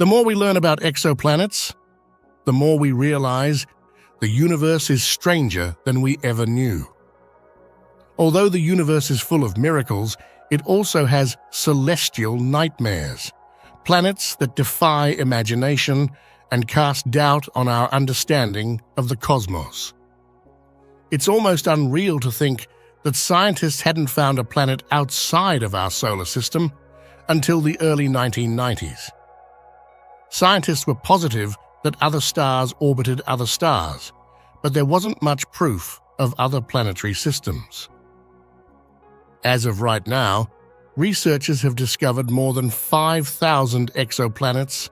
The more we learn about exoplanets, the more we realize the universe is stranger than we ever knew. Although the universe is full of miracles, it also has celestial nightmares, planets that defy imagination and cast doubt on our understanding of the cosmos. It's almost unreal to think that scientists hadn't found a planet outside of our solar system until the early 1990s. Scientists were positive that other stars orbited other stars, but there wasn't much proof of other planetary systems. As of right now, researchers have discovered more than 5,000 exoplanets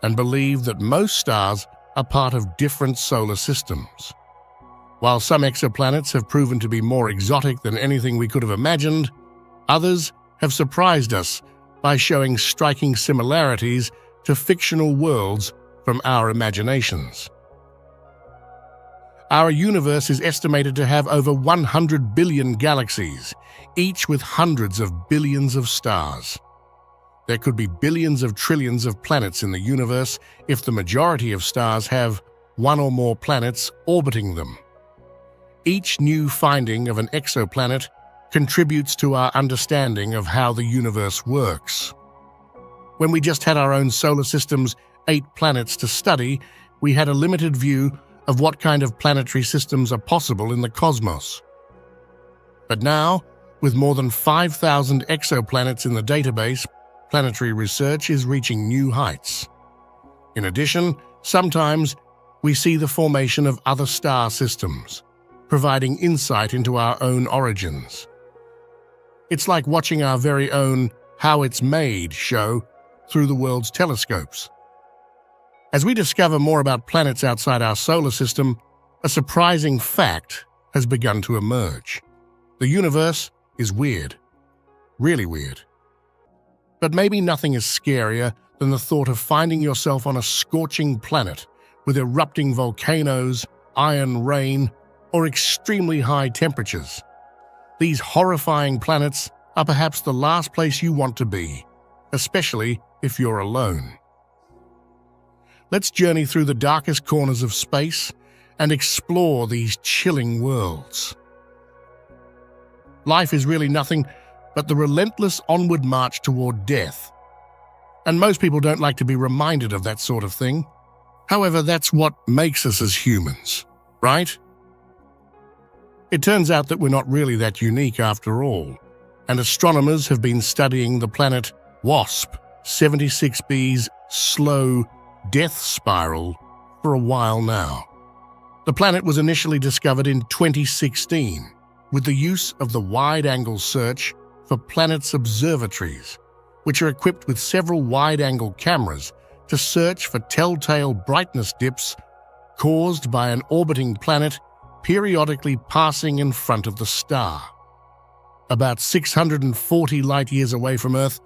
and believe that most stars are part of different solar systems. While some exoplanets have proven to be more exotic than anything we could have imagined, others have surprised us by showing striking similarities to fictional worlds from our imaginations. Our universe is estimated to have over 100 billion galaxies, each with hundreds of billions of stars. There could be billions of trillions of planets in the universe if the majority of stars have one or more planets orbiting them. Each new finding of an exoplanet contributes to our understanding of how the universe works. When we just had our own solar system's 8 planets to study, we had a limited view of what kind of planetary systems are possible in the cosmos. But now, with more than 5,000 exoplanets in the database, planetary research is reaching new heights. In addition, sometimes we see the formation of other star systems, providing insight into our own origins. It's like watching our very own How It's Made show through the world's telescopes. As we discover more about planets outside our solar system, a surprising fact has begun to emerge. The universe is weird, really weird. But maybe nothing is scarier than the thought of finding yourself on a scorching planet with erupting volcanoes, iron rain, or extremely high temperatures. These horrifying planets are perhaps the last place you want to be, especially if you're alone. Let's journey through the darkest corners of space and explore these chilling worlds. Life is really nothing but the relentless onward march toward death. And most people don't like to be reminded of that sort of thing. However, that's what makes us as humans, right? It turns out that we're not really that unique after all, and astronomers have been studying the planet WASP 76b's slow death spiral for a while now. The planet was initially discovered in 2016 with the use of the wide-angle search for planets observatories, which are equipped with several wide-angle cameras to search for telltale brightness dips caused by an orbiting planet periodically passing in front of the star. About 640 light-years away from Earth,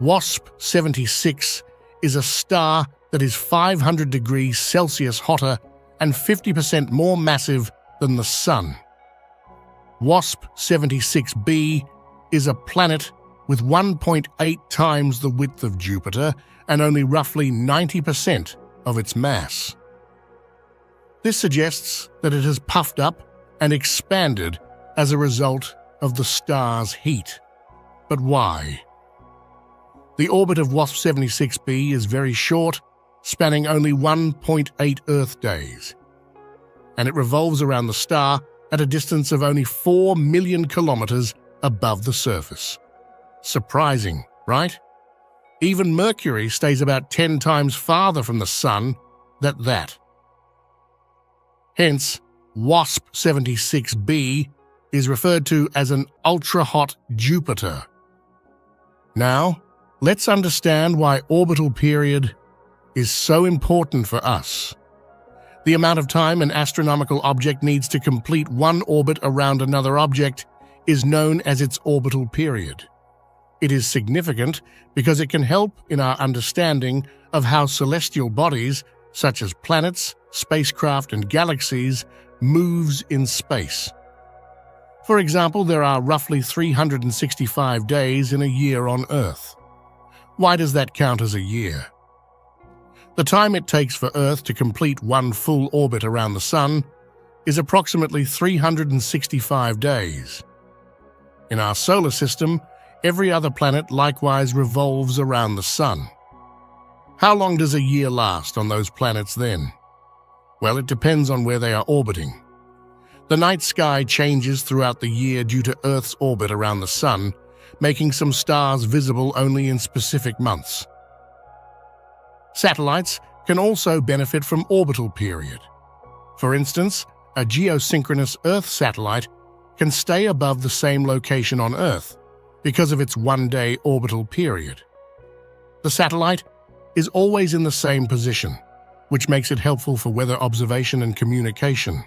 WASP 76 is a star that is 500 degrees Celsius hotter and 50% more massive than the Sun. WASP 76b is a planet with 1.8 times the width of Jupiter and only roughly 90% of its mass. This suggests that it has puffed up and expanded as a result of the star's heat. But why? The orbit of WASP 76b is very short, spanning only 1.8 Earth days, and it revolves around the star at a distance of only 4 million kilometers above the surface. Surprising, right? Even Mercury stays about 10 times farther from the Sun than that. Hence, WASP 76b is referred to as an ultra-hot Jupiter. Now, let's understand why orbital period is so important for us. The amount of time an astronomical object needs to complete one orbit around another object is known as its orbital period. It is significant because it can help in our understanding of how celestial bodies, such as planets, spacecraft, and galaxies, moves in space. For example, there are roughly 365 days in a year on Earth. Why does that count as a year? The time it takes for Earth to complete one full orbit around the Sun is approximately 365 days. In our solar system, every other planet likewise revolves around the Sun. How long does a year last on those planets then? Well, it depends on where they are orbiting. The night sky changes throughout the year due to Earth's orbit around the Sun, making some stars visible only in specific months. Satellites can also benefit from orbital period. For instance, a geosynchronous Earth satellite can stay above the same location on Earth because of its one-day orbital period. The satellite is always in the same position, which makes it helpful for weather observation and communication.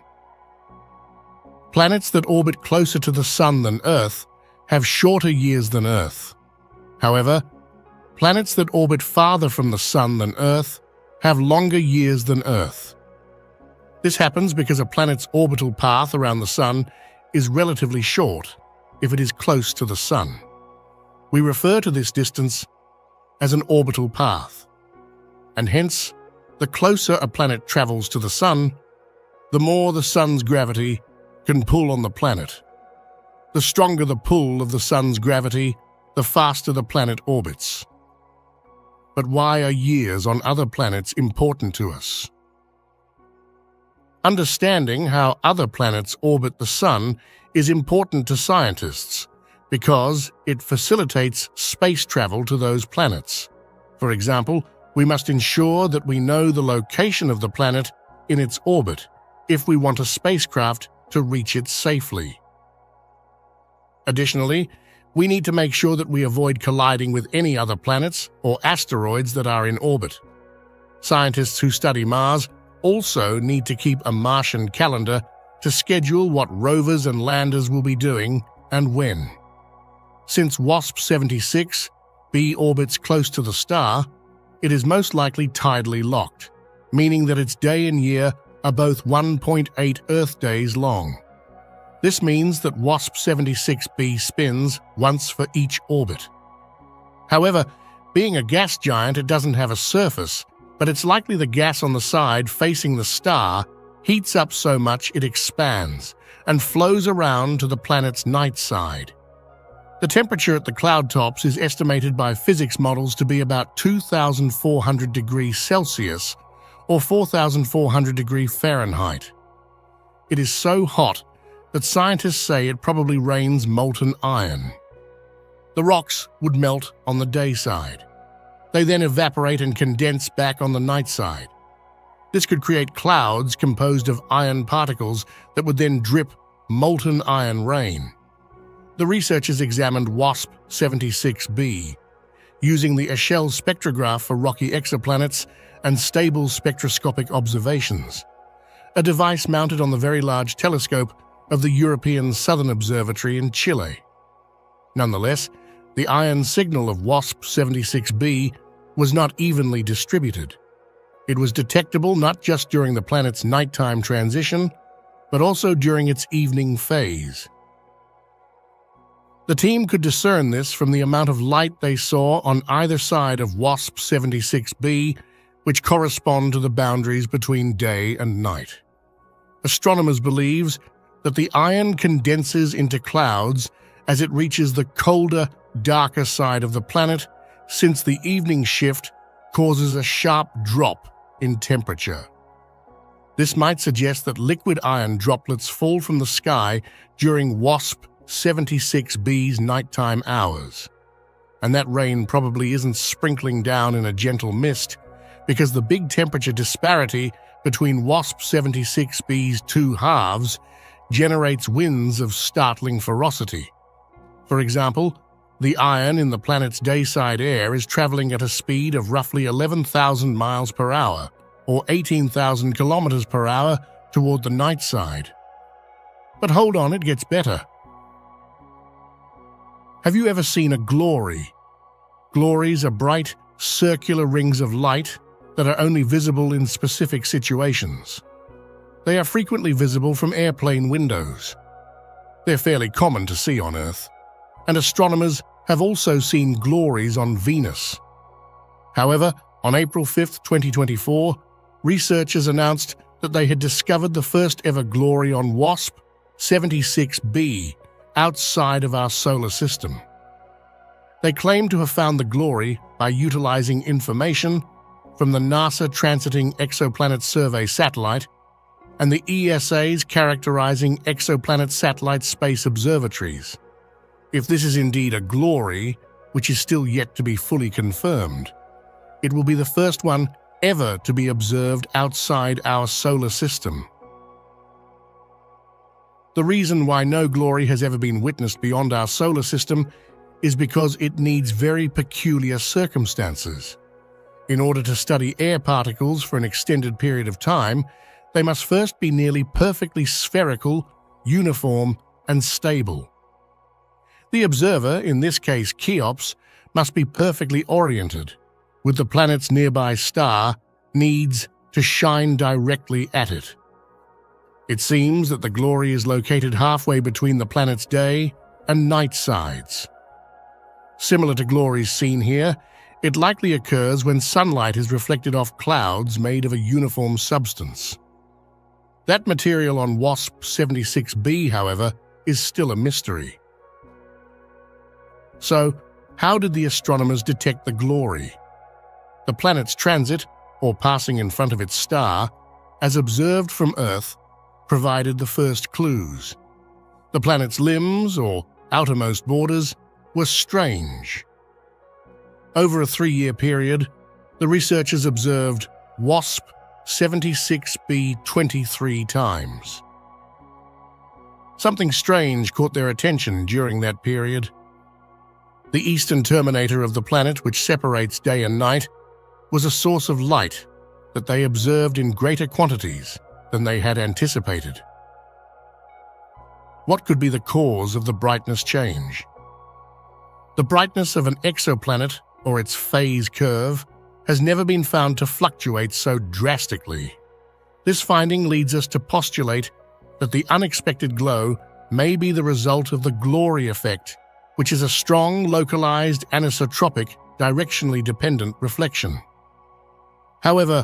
Planets that orbit closer to the Sun than Earth have shorter years than Earth. However, planets that orbit farther from the Sun than Earth have longer years than Earth. This happens because a planet's orbital path around the Sun is relatively short if it is close to the Sun. We refer to this distance as an orbital path, and hence, the closer a planet travels to the Sun, the more the Sun's gravity can pull on the planet. The stronger the pull of the Sun's gravity, the faster the planet orbits. But why are years on other planets important to us? Understanding how other planets orbit the Sun is important to scientists because it facilitates space travel to those planets. For example, we must ensure that we know the location of the planet in its orbit if we want a spacecraft to reach it safely. Additionally, we need to make sure that we avoid colliding with any other planets or asteroids that are in orbit. Scientists who study Mars also need to keep a Martian calendar to schedule what rovers and landers will be doing and when. Since WASP-76b orbits close to the star, it is most likely tidally locked, meaning that its day and year are both 1.8 Earth days long. This means that WASP-76b spins once for each orbit. However, being a gas giant, it doesn't have a surface, but it's likely the gas on the side facing the star heats up so much it expands and flows around to the planet's night side. The temperature at the cloud tops is estimated by physics models to be about 2,400 degrees Celsius or 4,400 degrees Fahrenheit. It is so hot that scientists say it probably rains molten iron. The rocks would melt on the day side. They then evaporate and condense back on the night side. This could create clouds composed of iron particles that would then drip molten iron rain. The researchers examined WASP-76b using the Echelle spectrograph for rocky exoplanets and stable spectroscopic observations, a device mounted on the Very Large Telescope of the European Southern Observatory in Chile. Nonetheless, the iron signal of WASP-76b was not evenly distributed. It was detectable not just during the planet's nighttime transition, but also during its evening phase. The team could discern this from the amount of light they saw on either side of WASP-76b, which correspond to the boundaries between day and night. Astronomers believe that the iron condenses into clouds as it reaches the colder, darker side of the planet, since the evening shift causes a sharp drop in temperature. This might suggest that liquid iron droplets fall from the sky during WASP-76b's nighttime hours. And that rain probably isn't sprinkling down in a gentle mist, because the big temperature disparity between WASP-76b's two halves generates winds of startling ferocity. For example, the iron in the planet's dayside air is traveling at a speed of roughly 11,000 miles per hour, or 18,000 kilometers per hour, toward the night side. But hold on, it gets better. Have you ever seen a glory? Glories are bright, circular rings of light that are only visible in specific situations. They are frequently visible from airplane windows. They're fairly common to see on Earth, and astronomers have also seen glories on Venus. However, On April 5, 2024, researchers announced that they had discovered the first ever glory on WASP 76b outside of our solar system. They claimed to have found the glory by utilizing information from the NASA Transiting Exoplanet Survey satellite and the ESA's characterizing exoplanet satellite space observatories. If this is indeed a glory, which is still yet to be fully confirmed, it will be the first one ever to be observed outside our solar system. The reason why no glory has ever been witnessed beyond our solar system is because it needs very peculiar circumstances. In order to study air particles for an extended period of time, they must first be nearly perfectly spherical, uniform, and stable. The observer, in this case Cheops, must be perfectly oriented, with the planet's nearby star needs to shine directly at it. It seems that the glory is located halfway between the planet's day and night sides. Similar to glories seen here, it likely occurs when sunlight is reflected off clouds made of a uniform substance. That material on WASP 76b, however, is still a mystery. So, how did the astronomers detect the glory? The planet's transit, or passing in front of its star, as observed from Earth, provided the first clues. The planet's limbs, or outermost borders, were strange. Over a 3-year period, the researchers observed WASP 76b 23 times. Something strange caught their attention during that period. The eastern terminator of the planet, which separates day and night, was a source of light that they observed in greater quantities than they had anticipated. What could be the cause of the brightness change? The brightness of an exoplanet, or its phase curve, has never been found to fluctuate so drastically. This finding leads us to postulate that the unexpected glow may be the result of the glory effect, which is a strong, localized, anisotropic, directionally dependent reflection. However,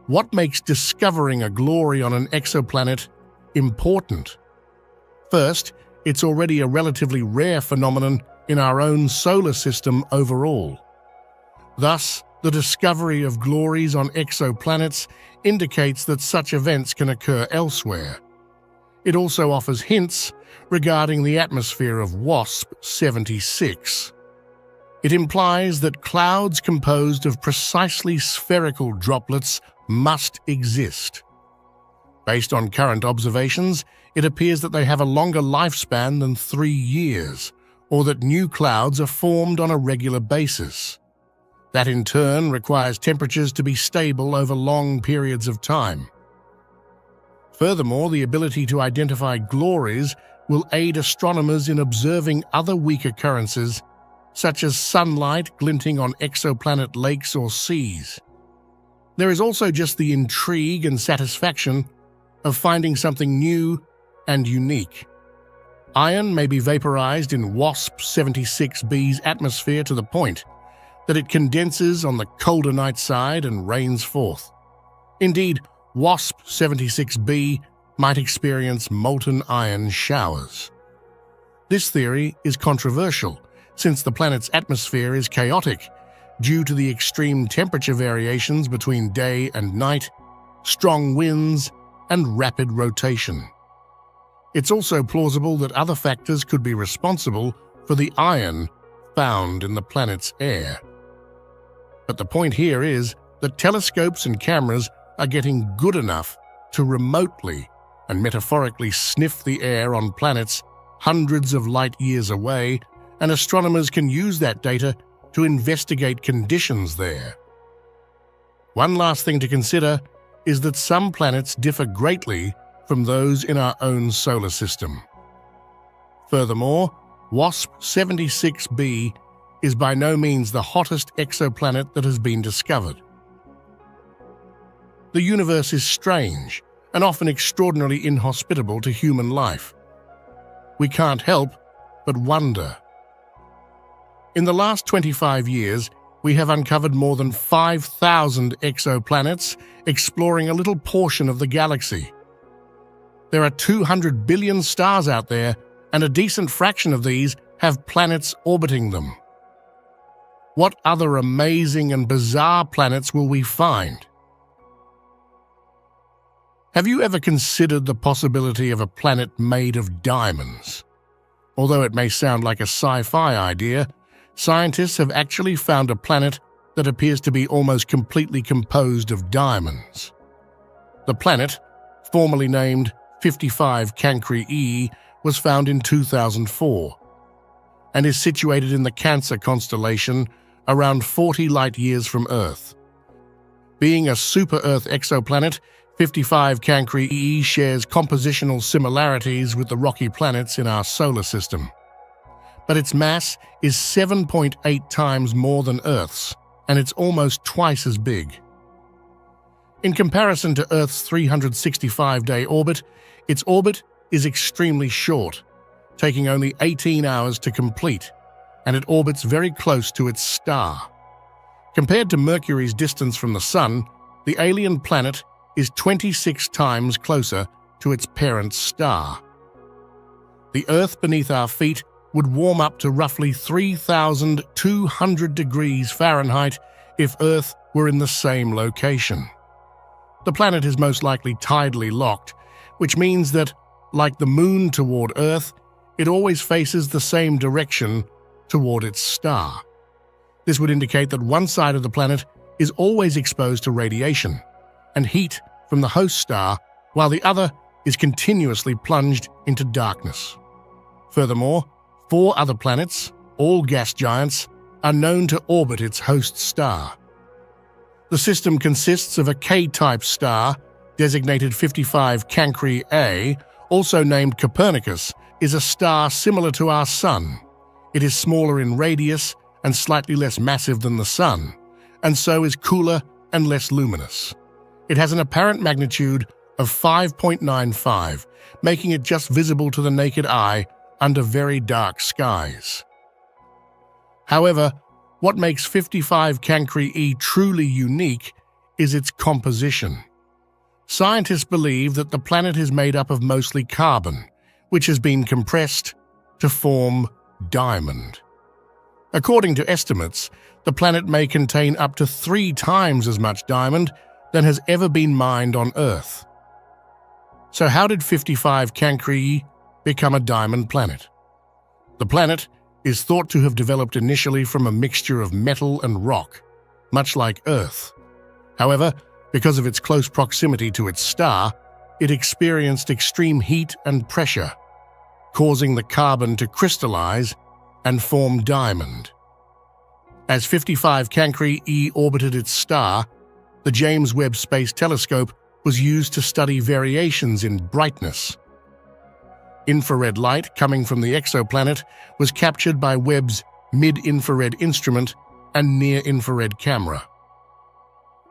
what makes discovering a glory on an exoplanet important? First, it's already a relatively rare phenomenon in our own solar system overall. Thus, the discovery of glories on exoplanets indicates that such events can occur elsewhere. It also offers hints regarding the atmosphere of WASP 76. It implies that clouds composed of precisely spherical droplets must exist. Based on current observations, it appears that they have a longer lifespan than 3 years, or that new clouds are formed on a regular basis. That in turn requires temperatures to be stable over long periods of time. Furthermore, the ability to identify glories will aid astronomers in observing other weak occurrences, such as sunlight glinting on exoplanet lakes or seas. There is also just the intrigue and satisfaction of finding something new and unique. Iron may be vaporized in WASP 76b's atmosphere to the point that it condenses on the colder night side and rains forth. Indeed, WASP 76b might experience molten iron showers. This theory is controversial, since the planet's atmosphere is chaotic due to the extreme temperature variations between day and night, strong winds, and rapid rotation. It's also plausible that other factors could be responsible for the iron found in the planet's air. But the point here is that telescopes and cameras are getting good enough to remotely and metaphorically sniff the air on planets hundreds of light years away, and astronomers can use that data to investigate conditions there. One last thing to consider is that some planets differ greatly from those in our own solar system. Furthermore, WASP 76b is by no means the hottest exoplanet that has been discovered. The universe is strange and often extraordinarily inhospitable to human life. We can't help but wonder. In the last 25 years, we have uncovered more than 5,000 exoplanets, exploring a little portion of the galaxy. There are 200 billion stars out there, and a decent fraction of these have planets orbiting them. What other amazing and bizarre planets will we find? Have you ever considered the possibility of a planet made of diamonds? Although it may sound like a sci-fi idea, scientists have actually found a planet that appears to be almost completely composed of diamonds. The planet, formerly named 55 Cancri E, was found in 2004 and is situated in the Cancer constellation, around 40 light-years from Earth. Being a super-Earth exoplanet, 55 Cancri E shares compositional similarities with the rocky planets in our solar system. But its mass is 7.8 times more than Earth's, and it's almost twice as big. In comparison to Earth's 365-day orbit, its orbit is extremely short, taking only 18 hours to complete, and it orbits very close to its star. Compared to Mercury's distance from the Sun, the alien planet is 26 times closer to its parent star. The Earth beneath our feet would warm up to roughly 3,200 degrees Fahrenheit if Earth were in the same location. The planet is most likely tidally locked, which means that, like the Moon toward Earth, it always faces the same direction toward its star. This would indicate that one side of the planet is always exposed to radiation and heat from the host star, while the other is continuously plunged into darkness. Furthermore, 4 other planets, all gas giants, are known to orbit its host star. The system consists of a K-type star, designated 55 Cancri A, also named Copernicus, is a star similar to our Sun. It is smaller in radius and slightly less massive than the Sun, and so is cooler and less luminous. It has an apparent magnitude of 5.95, making it just visible to the naked eye under very dark skies. However, what makes 55 Cancri E truly unique is its composition. Scientists believe that the planet is made up of mostly carbon, which has been compressed to form diamond. According to estimates, the planet may contain up to 3 times as much diamond than has ever been mined on Earth. So how did 55 Cancri become a diamond planet? The planet is thought to have developed initially from a mixture of metal and rock, much like Earth. However, because of its close proximity to its star, it experienced extreme heat and pressure, causing the carbon to crystallize and form diamond. As 55 Cancri E orbited its star, the James Webb Space Telescope was used to study variations in brightness. Infrared light coming from the exoplanet was captured by Webb's mid-infrared instrument and near-infrared camera.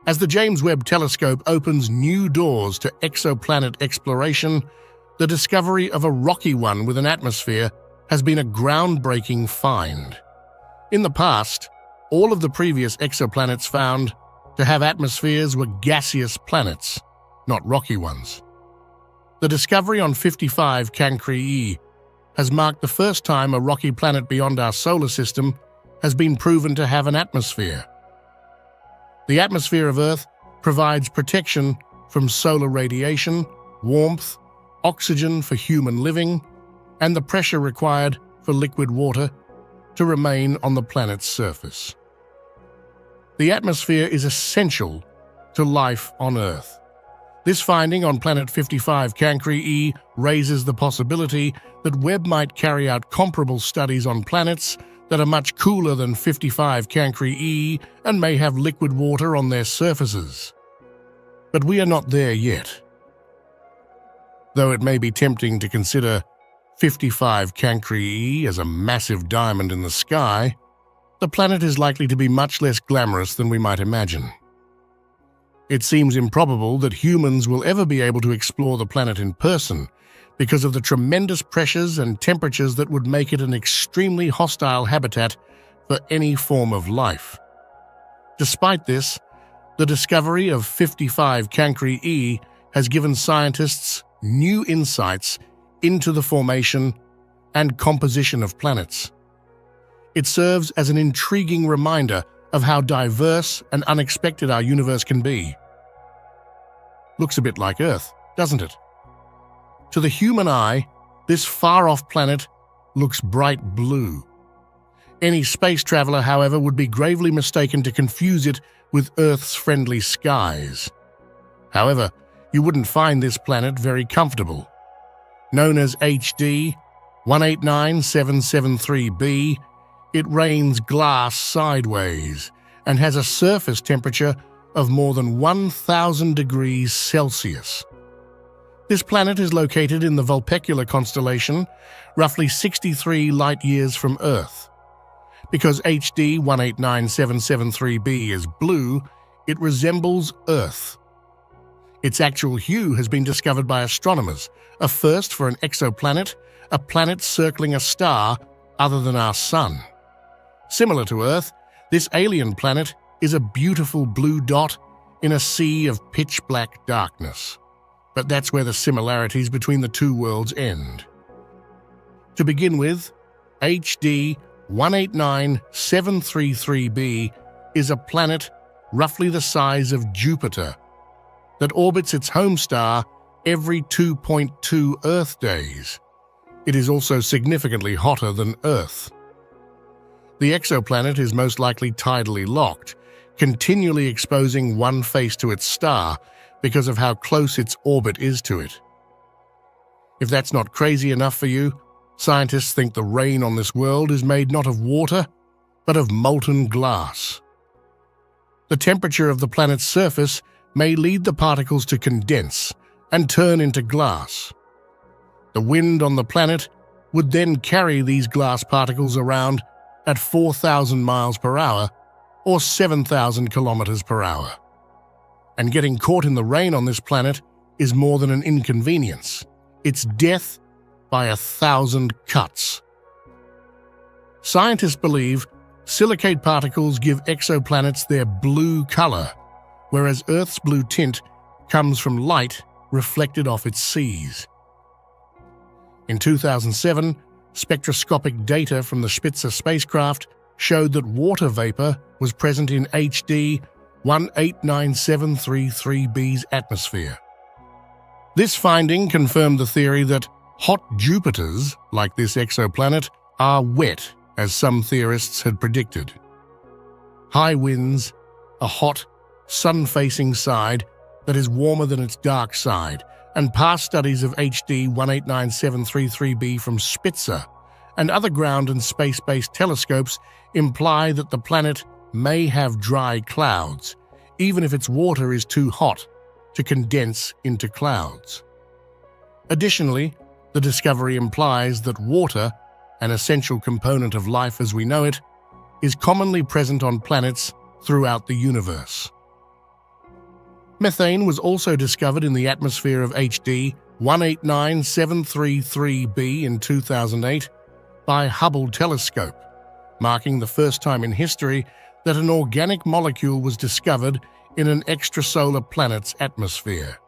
As the James Webb Telescope opens new doors to exoplanet exploration, the discovery of a rocky one with an atmosphere has been a groundbreaking find. In the past, all of the previous exoplanets found to have atmospheres were gaseous planets, not rocky ones. The discovery on 55 Cancri E has marked the first time a rocky planet beyond our solar system has been proven to have an atmosphere. The atmosphere of Earth provides protection from solar radiation, warmth, oxygen for human living, and the pressure required for liquid water to remain on the planet's surface. The atmosphere is essential to life on Earth. This finding on planet 55 Cancri E raises the possibility that Webb might carry out comparable studies on planets that are much cooler than 55 Cancri E and may have liquid water on their surfaces. But we are not there yet. Though it may be tempting to consider 55 Cancri E as a massive diamond in the sky, the planet is likely to be much less glamorous than we might imagine. It seems improbable that humans will ever be able to explore the planet in person because of the tremendous pressures and temperatures that would make it an extremely hostile habitat for any form of life. Despite this, the discovery of 55 Cancri E has given scientists new insights into the formation and composition of planets. It serves as an intriguing reminder of how diverse and unexpected our universe can be. Looks a bit like Earth, doesn't it? To the human eye, this far-off planet looks bright blue. Any space traveler, however, would be gravely mistaken to confuse it with Earth's friendly skies. However, you wouldn't find this planet very comfortable. Known as HD 189773b, it rains glass sideways and has a surface temperature of more than 1,000 degrees Celsius. This planet is located in the Vulpecula constellation, roughly 63 light-years from Earth. Because HD 189773b is blue, it resembles Earth. Its actual hue has been discovered by astronomers, a first for an exoplanet, a planet circling a star other than our Sun. Similar to Earth, this alien planet is a beautiful blue dot in a sea of pitch-black darkness. But that's where the similarities between the two worlds end. To begin with, HD 189733b is a planet roughly the size of Jupiter that orbits its home star every 2.2 Earth days. It is also significantly hotter than Earth. The exoplanet is most likely tidally locked, continually exposing one face to its star because of how close its orbit is to it. If that's not crazy enough for you, scientists think the rain on this world is made not of water, but of molten glass. The temperature of the planet's surface may lead the particles to condense and turn into glass. The wind on the planet would then carry these glass particles around at 4,000 miles per hour or 7,000 kilometers per hour. And getting caught in the rain on this planet is more than an inconvenience. It's death by 1,000 cuts. Scientists believe silicate particles give exoplanets their blue color, whereas Earth's blue tint comes from light reflected off its seas. In 2007, spectroscopic data from the Spitzer spacecraft showed that water vapor was present in HD 189733b's atmosphere. This finding confirmed the theory that hot Jupiters, like this exoplanet, are wet, as some theorists had predicted. High winds, a hot, sun-facing side that is warmer than its dark side, and past studies of HD 189733b from Spitzer and other ground and space-based telescopes imply that the planet may have dry clouds, even if its water is too hot to condense into clouds. Additionally, the discovery implies that water, an essential component of life as we know it, is commonly present on planets throughout the universe. Methane was also discovered in the atmosphere of HD 189733b in 2008 by Hubble telescope, marking the first time in history that an organic molecule was discovered in an extrasolar planet's atmosphere.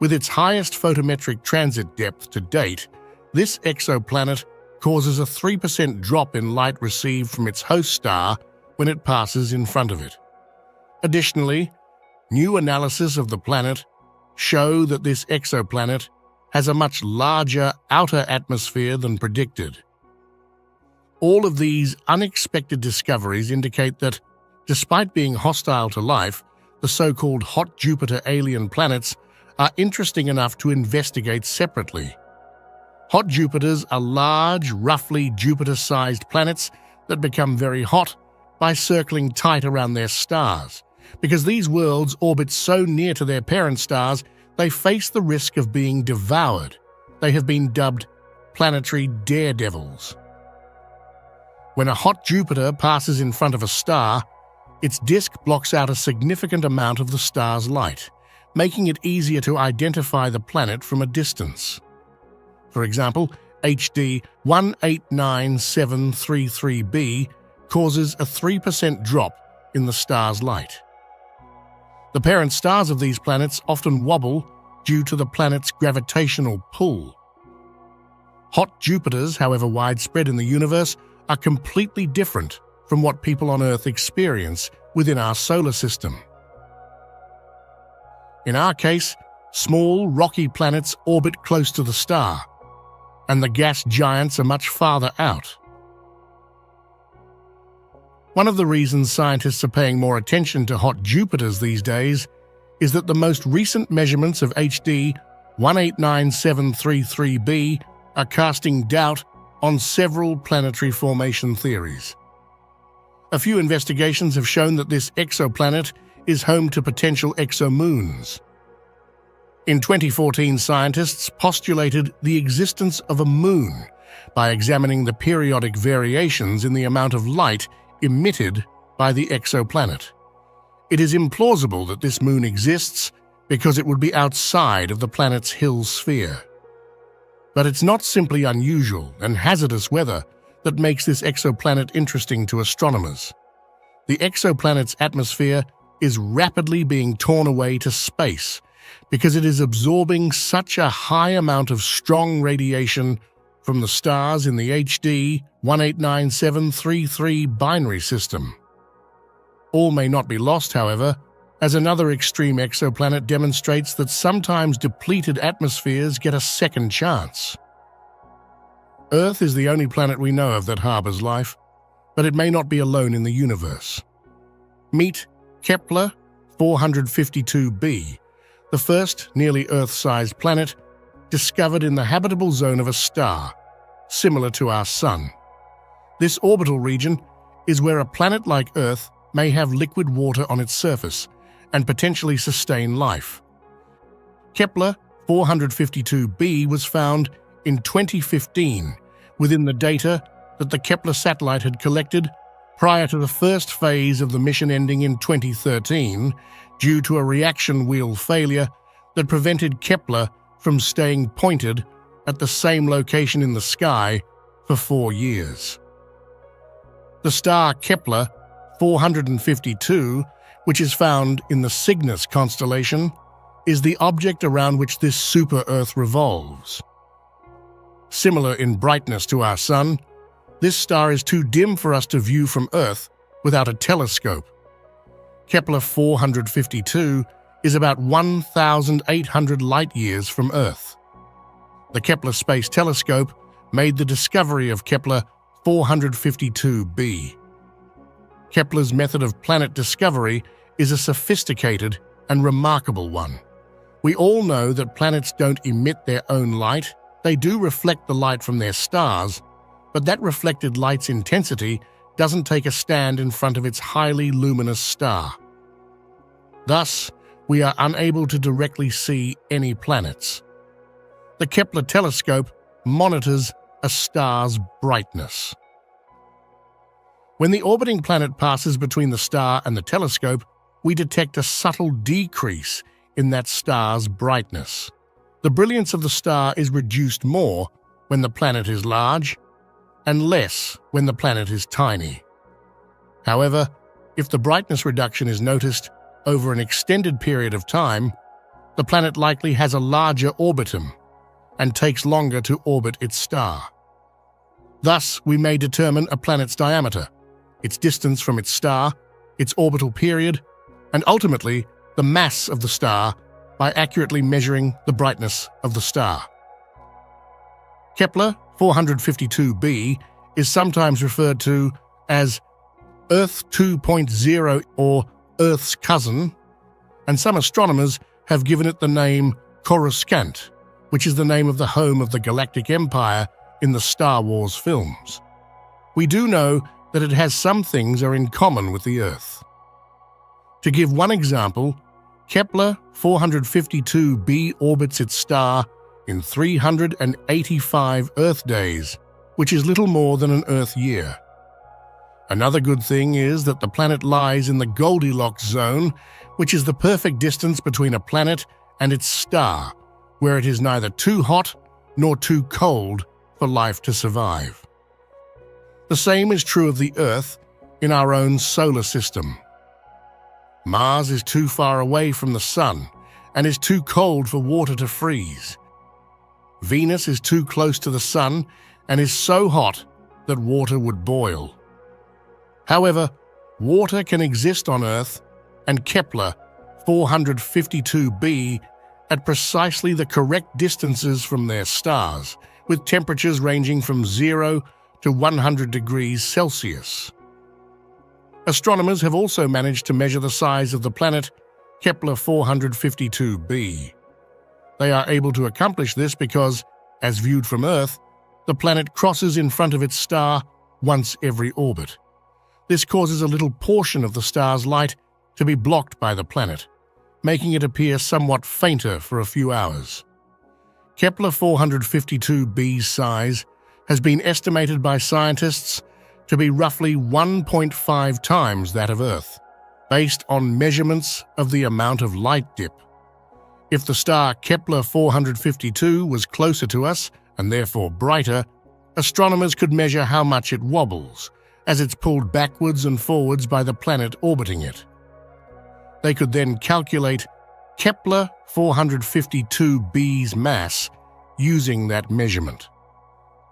With its highest photometric transit depth to date, this exoplanet causes a 3% drop in light received from its host star when it passes in front of it. Additionally, new analysis of the planet show that this exoplanet has a much larger outer atmosphere than predicted. All of these unexpected discoveries indicate that, despite being hostile to life, the so-called hot Jupiter alien planets are interesting enough to investigate separately. Hot Jupiters are large, roughly Jupiter-sized planets that become very hot by circling tight around their stars. Because these worlds orbit so near to their parent stars, they face the risk of being devoured. They have been dubbed planetary daredevils. When a hot Jupiter passes in front of a star, its disk blocks out a significant amount of the star's light, making it easier to identify the planet from a distance. For example, HD 189733b causes a 3% drop in the star's light. The parent stars of these planets often wobble due to the planet's gravitational pull. Hot Jupiters, however widespread in the universe, are completely different from what people on Earth experience within our solar system. In our case, small, rocky planets orbit close to the star, and the gas giants are much farther out. One of the reasons scientists are paying more attention to hot Jupiters these days is that the most recent measurements of HD 189733b are casting doubt on several planetary formation theories. A few investigations have shown that this exoplanet is home to potential exomoons. In 2014, scientists postulated the existence of a moon by examining the periodic variations in the amount of light emitted by the exoplanet. It is implausible that this moon exists because it would be outside of the planet's Hill sphere. But it's not simply unusual and hazardous weather that makes this exoplanet interesting to astronomers. The exoplanet's atmosphere is rapidly being torn away to space because it is absorbing such a high amount of strong radiation from the stars in the HD 189733 binary system. All may not be lost, however, as another extreme exoplanet demonstrates that sometimes depleted atmospheres get a second chance. Earth is the only planet we know of that harbors life, but it may not be alone in the universe. Meet Kepler 452b, the first nearly Earth-sized planet discovered in the habitable zone of a star, similar to our Sun. This orbital region is where a planet like Earth may have liquid water on its surface and potentially sustain life. Kepler 452b was found in 2015 within the data that the Kepler satellite had collected prior to the first phase of the mission ending in 2013 due to a reaction wheel failure that prevented Kepler from staying pointed at the same location in the sky for 4 years. The star Kepler 452, which is found in the Cygnus constellation, is the object around which this super-Earth revolves. Similar in brightness to our Sun, this star is too dim for us to view from Earth without a telescope. Kepler 452 is about 1,800 light-years from Earth. The Kepler Space Telescope made the discovery of Kepler 452b. Kepler's method of planet discovery is a sophisticated and remarkable one. We all know that planets don't emit their own light. They do reflect the light from their stars, but that reflected light's intensity doesn't take a stand in front of its highly luminous star. Thus, we are unable to directly see any planets. The Kepler telescope monitors a star's brightness. When the orbiting planet passes between the star and the telescope, we detect a subtle decrease in that star's brightness. The brilliance of the star is reduced more when the planet is large and less when the planet is tiny. However, if the brightness reduction is noticed over an extended period of time, the planet likely has a larger orbitum and takes longer to orbit its star. Thus, we may determine a planet's diameter, its distance from its star, its orbital period, and ultimately the mass of the star by accurately measuring the brightness of the star. Kepler 452b is sometimes referred to as Earth 2.0 or Earth's cousin, and some astronomers have given it the name Coruscant, which is the name of the home of the Galactic Empire in the Star Wars films. We do know that it has some things are in common with the Earth. To give one example, Kepler 452b orbits its star in 385 Earth days, which is little more than an Earth year. Another good thing is that the planet lies in the Goldilocks zone, which is the perfect distance between a planet and its star, where it is neither too hot nor too cold for life to survive. The same is true of the Earth in our own solar system. Mars is too far away from the Sun and is too cold for water to freeze. Venus is too close to the Sun and is so hot that water would boil. However, water can exist on Earth and Kepler 452b at precisely the correct distances from their stars, with temperatures ranging from 0 to 100 degrees Celsius. Astronomers have also managed to measure the size of the planet Kepler 452b. They are able to accomplish this because, as viewed from Earth, the planet crosses in front of its star once every orbit. This causes a little portion of the star's light to be blocked by the planet, making it appear somewhat fainter for a few hours. Kepler 452b's size has been estimated by scientists to be roughly 1.5 times that of Earth, based on measurements of the amount of light dip. If the star Kepler 452 was closer to us and therefore brighter, astronomers could measure how much it wobbles as it's pulled backwards and forwards by the planet orbiting it. They could then calculate Kepler 452b's mass using that measurement.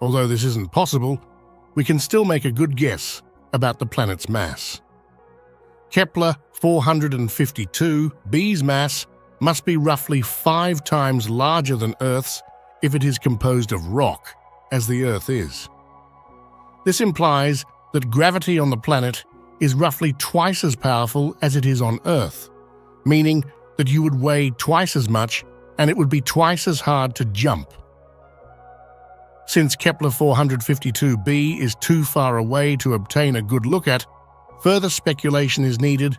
Although this isn't possible, we can still make a good guess about the planet's mass. Kepler 452b's mass must be roughly 5 times larger than Earth's if it is composed of rock, as the Earth is. This implies that gravity on the planet is roughly twice as powerful as it is on Earth, meaning that you would weigh twice as much and it would be twice as hard to jump. Since Kepler 452b is too far away to obtain a good look at, further speculation is needed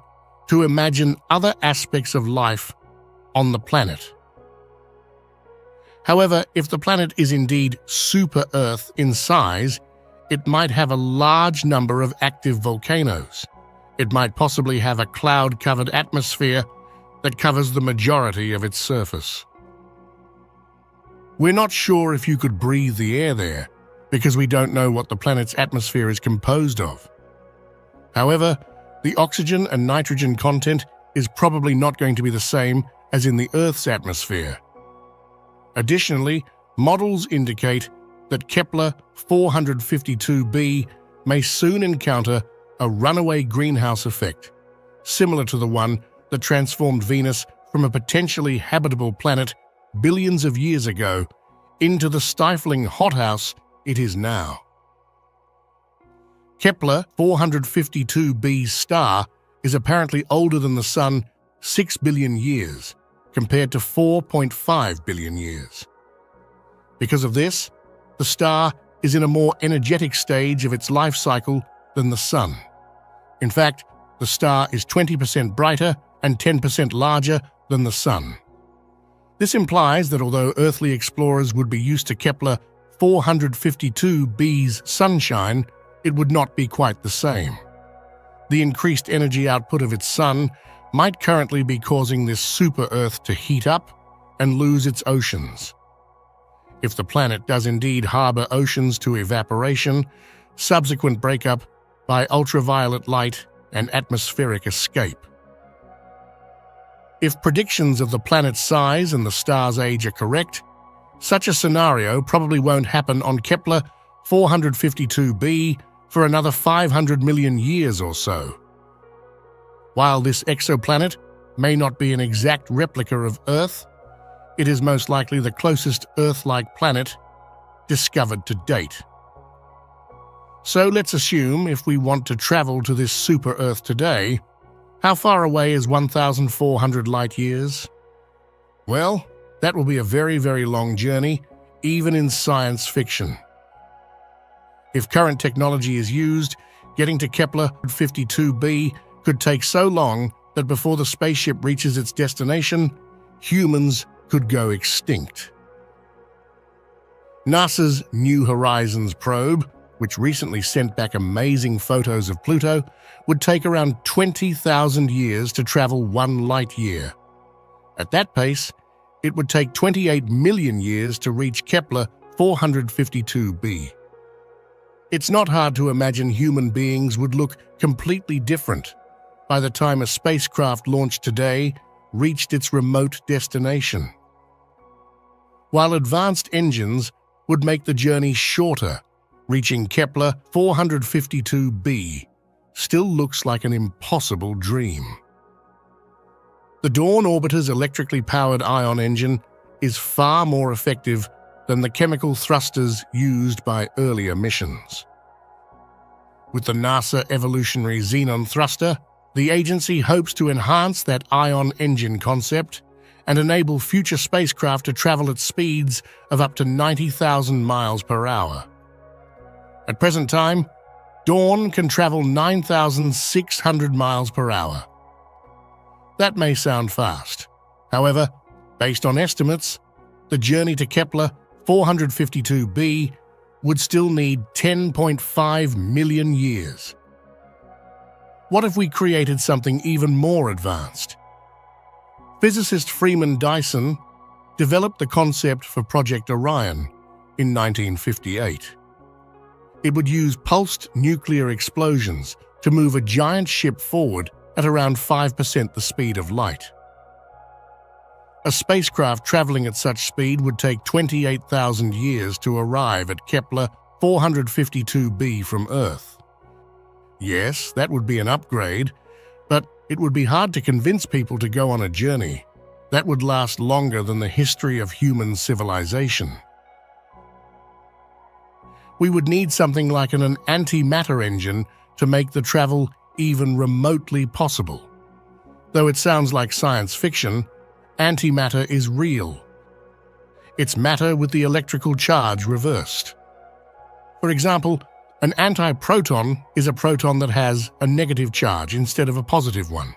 to imagine other aspects of life on the planet. However, if the planet is indeed super-Earth in size, it might have a large number of active volcanoes. It might possibly have a cloud-covered atmosphere that covers the majority of its surface. We're not sure if you could breathe the air there, because we don't know what the planet's atmosphere is composed of. However, the oxygen and nitrogen content is probably not going to be the same as in the Earth's atmosphere. Additionally, models indicate that Kepler 452b may soon encounter a runaway greenhouse effect, similar to the one that transformed Venus from a potentially habitable planet billions of years ago into the stifling hothouse it is now. Kepler 452b's star is apparently older than the Sun 6 billion years, compared to 4.5 billion years. Because of this, the star is in a more energetic stage of its life cycle than the Sun. In fact, the star is 20% brighter and 10% larger than the Sun. This implies that although earthly explorers would be used to Kepler 452b's sunshine, it would not be quite the same. The increased energy output of its sun might currently be causing this super-Earth to heat up and lose its oceans. If the planet does indeed harbor oceans to evaporation, subsequent breakup by ultraviolet light and atmospheric escape. If predictions of the planet's size and the star's age are correct, such a scenario probably won't happen on Kepler 452b for another 500 million years or so. While this exoplanet may not be an exact replica of Earth, it is most likely the closest Earth-like planet discovered to date. So let's assume if we want to travel to this super-Earth today, how far away is 1,400 light-years? Well, that will be a very, very long journey, even in science fiction. If current technology is used, getting to Kepler 52b could take so long that before the spaceship reaches its destination, humans could go extinct. NASA's New Horizons probe, which recently sent back amazing photos of Pluto, would take around 20,000 years to travel 1 light-year. At that pace, it would take 28 million years to reach Kepler 452b. It's not hard to imagine human beings would look completely different. by the time a spacecraft launched today reached its remote destination. While advanced engines would make the journey shorter, reaching Kepler 452b still looks like an impossible dream. The Dawn orbiter's electrically powered ion engine is far more effective than the chemical thrusters used by earlier missions. With the NASA Evolutionary Xenon thruster, the agency hopes to enhance that ion engine concept and enable future spacecraft to travel at speeds of up to 90,000 miles per hour. At present time, Dawn can travel 9,600 miles per hour. That may sound fast. However, based on estimates, the journey to Kepler 452b would still need 10.5 million years. What if we created something even more advanced? Physicist Freeman Dyson developed the concept for Project Orion in 1958. It would use pulsed nuclear explosions to move a giant ship forward at around 5% the speed of light. A spacecraft traveling at such speed would take 28,000 years to arrive at Kepler 452b from Earth. Yes, that would be an upgrade, but it would be hard to convince people to go on a journey that would last longer than the history of human civilization. We would need something like an antimatter engine to make the travel even remotely possible. Though it sounds like science fiction, antimatter is real. It's matter with the electrical charge reversed. For example, an antiproton is a proton that has a negative charge instead of a positive one.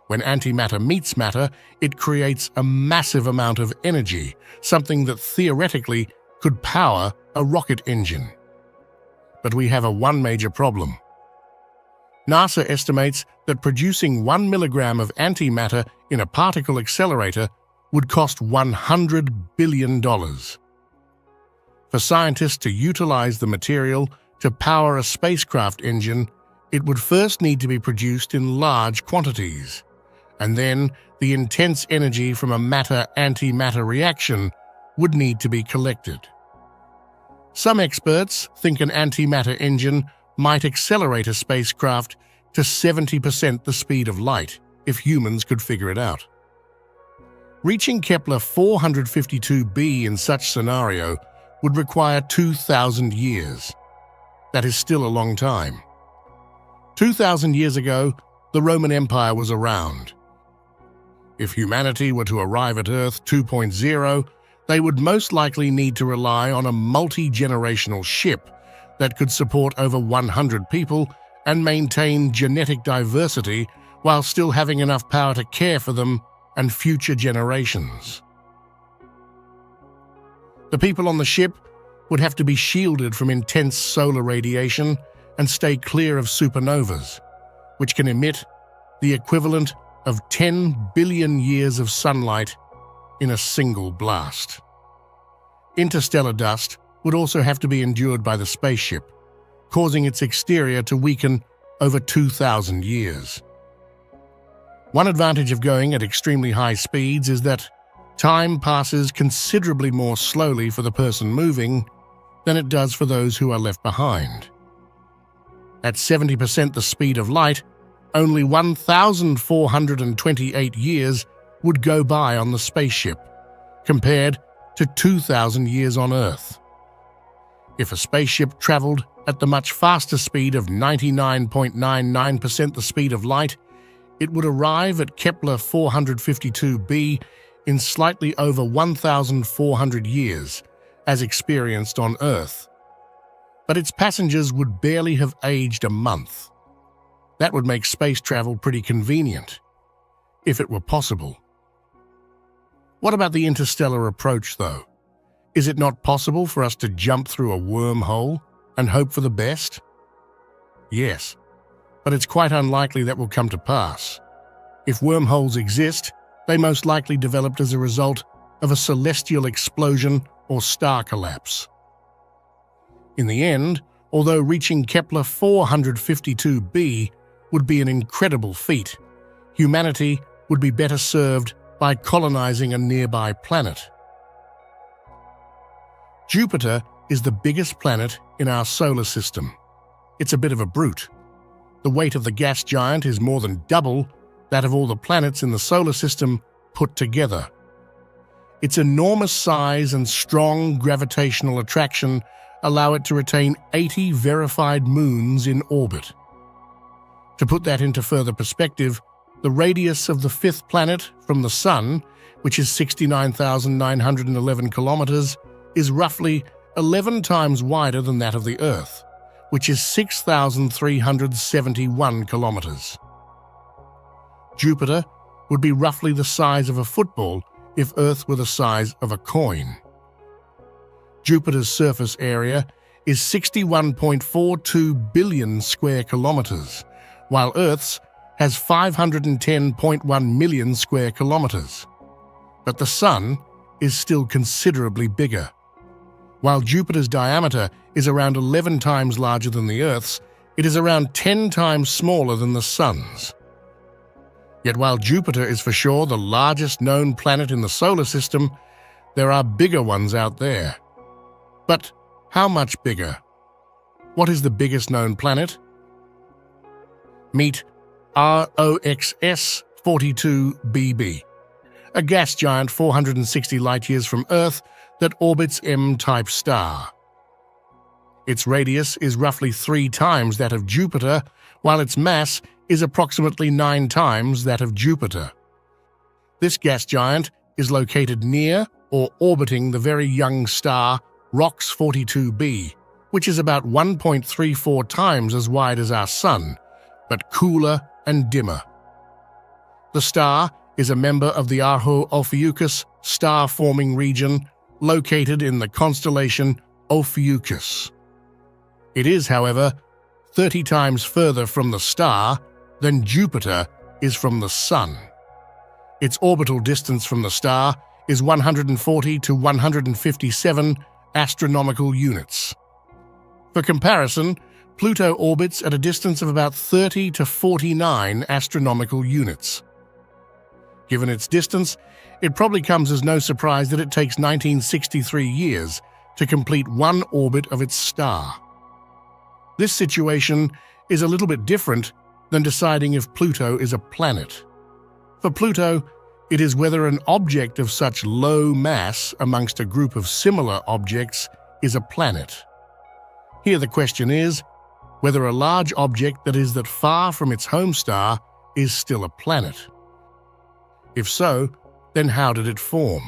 When antimatter meets matter, it creates a massive amount of energy, something that theoretically could power a rocket engine. But we have one major problem. NASA estimates that producing 1 milligram of antimatter in a particle accelerator would cost $100 billion. For scientists to utilize the material to power a spacecraft engine, it would first need to be produced in large quantities, and then the intense energy from a matter-antimatter reaction would need to be collected. Some experts think an antimatter engine might accelerate a spacecraft to 70% the speed of light if humans could figure it out. Reaching Kepler 452b in such scenario would require 2,000 years. That is still a long time. 2,000 years ago, the Roman Empire was around. If humanity were to arrive at Earth 2.0, they would most likely need to rely on a multi-generational ship that could support over 100 people and maintain genetic diversity while still having enough power to care for them and future generations. The people on the ship would have to be shielded from intense solar radiation and stay clear of supernovas, which can emit the equivalent of 10 billion years of sunlight in a single blast. Interstellar dust would also have to be endured by the spaceship, causing its exterior to weaken over 2,000 years. One advantage of going at extremely high speeds is that time passes considerably more slowly for the person moving than it does for those who are left behind. At 70% the speed of light, only 1,428 years would go by on the spaceship, compared to 2,000 years on Earth. If a spaceship traveled at the much faster speed of 99.99% the speed of light, it would arrive at Kepler 452b in slightly over 1,400 years, as experienced on Earth. But its passengers would barely have aged a month. That would make space travel pretty convenient, if it were possible. What about the interstellar approach, though? Is it not possible for us to jump through a wormhole and hope for the best? Yes, but it's quite unlikely that will come to pass. If wormholes exist, they most likely developed as a result of a celestial explosion or star collapse. In the end, although reaching Kepler 452b would be an incredible feat. Humanity would be better served by colonizing a nearby planet. Jupiter is the biggest planet in our solar system. It's a bit of a brute. The weight of the gas giant is more than double that of all the planets in the solar system put together. Its enormous size and strong gravitational attraction allow it to retain 80 verified moons in orbit. To put that into further perspective, the radius of the fifth planet from the Sun, which is 69,911 kilometers, is roughly 11 times wider than that of the Earth, which is 6,371 kilometers. Jupiter would be roughly the size of a football if Earth were the size of a coin. Jupiter's surface area is 61.42 billion square kilometers, while Earth's has 510.1 million square kilometers. But the Sun is still considerably bigger. While Jupiter's diameter is around 11 times larger than the Earth's, it is around 10 times smaller than the Sun's. Yet while Jupiter is for sure the largest known planet in the solar system, there are bigger ones out there. But how much bigger? What is the biggest known planet? Meet ROXS 42BB, a gas giant 460 light-years from Earth that orbits M-type star. Its radius is roughly 3 times that of Jupiter, while its mass is approximately 9 times that of Jupiter. This gas giant is located near or orbiting the very young star ROX 42b, which is about 1.34 times as wide as our Sun, but cooler and dimmer. The star is a member of the Arho-Ophiuchus star-forming region located in the constellation Ophiuchus. It is, however, 30 times further from the star than Jupiter is from the Sun. Its orbital distance from the star is 140 to 157 astronomical units. For comparison, Pluto orbits at a distance of about 30 to 49 astronomical units. Given its distance, it probably comes as no surprise that it takes 1963 years to complete one orbit of its star. This situation is a little bit different than deciding if Pluto is a planet. For Pluto, it is whether an object of such low mass amongst a group of similar objects is a planet. Here the question is whether a large object that is that far from its home star is still a planet. If so, then how did it form?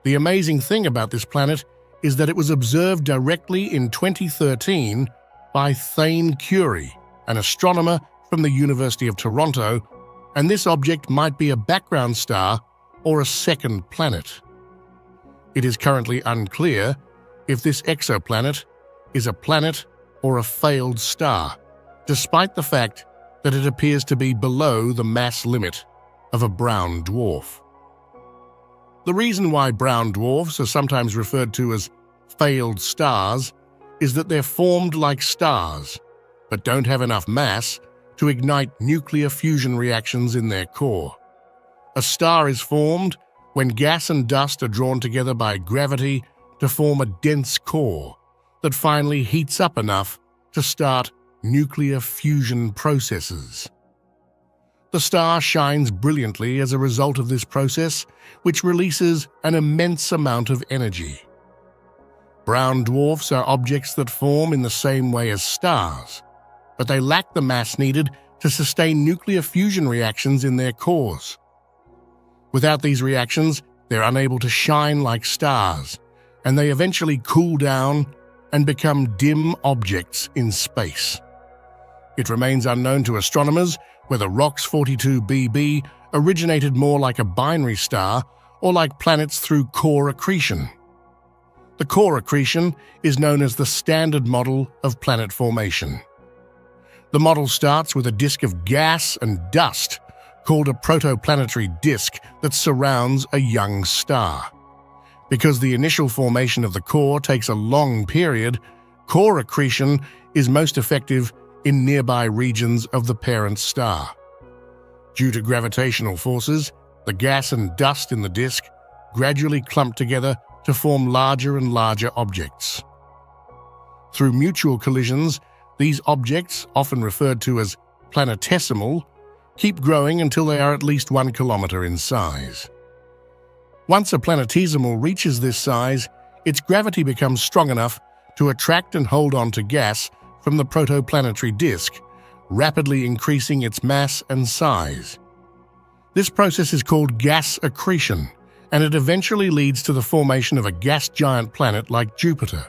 The amazing thing about this planet is that it was observed directly in 2013 by Thane Curie, an astronomer from the University of Toronto, and this object might be a background star or a second planet. It is currently unclear if this exoplanet is a planet or a failed star, despite the fact that it appears to be below the mass limit of a brown dwarf. The reason why brown dwarfs are sometimes referred to as failed stars is that they're formed like stars, but don't have enough mass to ignite nuclear fusion reactions in their core. A star is formed when gas and dust are drawn together by gravity to form a dense core that finally heats up enough to start nuclear fusion processes. The star shines brilliantly as a result of this process, which releases an immense amount of energy. Brown dwarfs are objects that form in the same way as stars, but they lack the mass needed to sustain nuclear fusion reactions in their cores. Without these reactions, they're unable to shine like stars, and they eventually cool down and become dim objects in space. It remains unknown to astronomers whether ROX 42BB originated more like a binary star or like planets through core accretion. The core accretion is known as the standard model of planet formation. The model starts with a disk of gas and dust called a protoplanetary disk that surrounds a young star. Because the initial formation of the core takes a long period, core accretion is most effective in nearby regions of the parent star. Due to gravitational forces, the gas and dust in the disk gradually clump together to form larger and larger objects. Through mutual collisions, these objects, often referred to as planetesimal, keep growing until they are at least 1 kilometer in size. Once a planetesimal reaches this size, its gravity becomes strong enough to attract and hold on to gas from the protoplanetary disk, rapidly increasing its mass and size. This process is called gas accretion, and it eventually leads to the formation of a gas giant planet like Jupiter.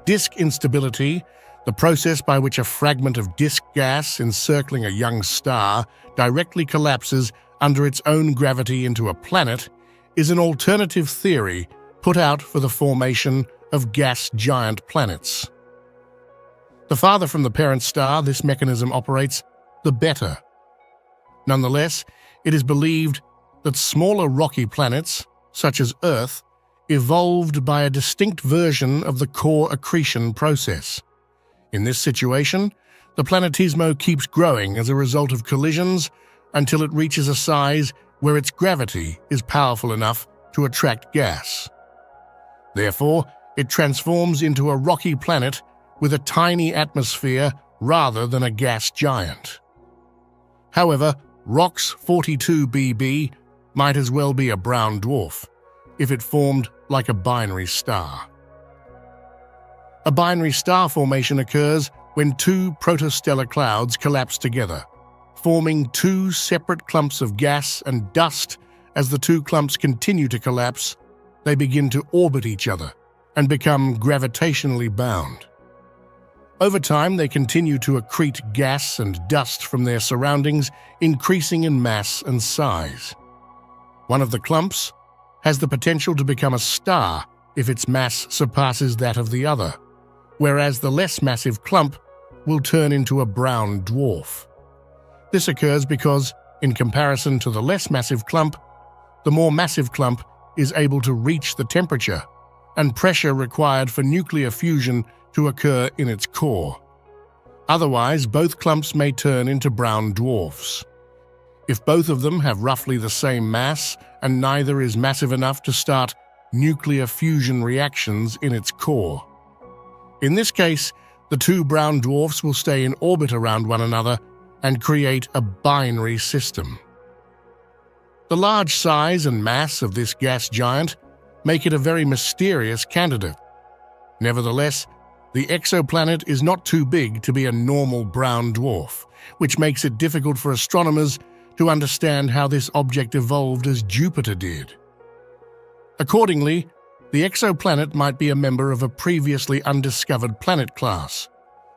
Disk instability, the process by which a fragment of disk gas encircling a young star directly collapses under its own gravity into a planet, is an alternative theory put out for the formation of gas giant planets. The farther from the parent star this mechanism operates, the better. Nonetheless, it is believed that smaller rocky planets, such as Earth, evolved by a distinct version of the core accretion process. In this situation, the planetismo keeps growing as a result of collisions until it reaches a size where its gravity is powerful enough to attract gas. Therefore, it transforms into a rocky planet with a tiny atmosphere rather than a gas giant. However, ROX 42Bb might as well be a brown dwarf if it formed like a binary star. A binary star formation occurs when two protostellar clouds collapse together, forming two separate clumps of gas and dust. As the two clumps continue to collapse, they begin to orbit each other and become gravitationally bound. Over time, they continue to accrete gas and dust from their surroundings, increasing in mass and size. One of the clumps has the potential to become a star if its mass surpasses that of the other, whereas the less massive clump will turn into a brown dwarf. This occurs because, in comparison to the less massive clump, the more massive clump is able to reach the temperature and pressure required for nuclear fusion to occur in its core. Otherwise, both clumps may turn into brown dwarfs. If both of them have roughly the same mass and neither is massive enough to start nuclear fusion reactions in its core. In this case, the two brown dwarfs will stay in orbit around one another and create a binary system. The large size and mass of this gas giant make it a very mysterious candidate. Nevertheless, the exoplanet is not too big to be a normal brown dwarf, which makes it difficult for astronomers to understand how this object evolved as Jupiter did. Accordingly, the exoplanet might be a member of a previously undiscovered planet class,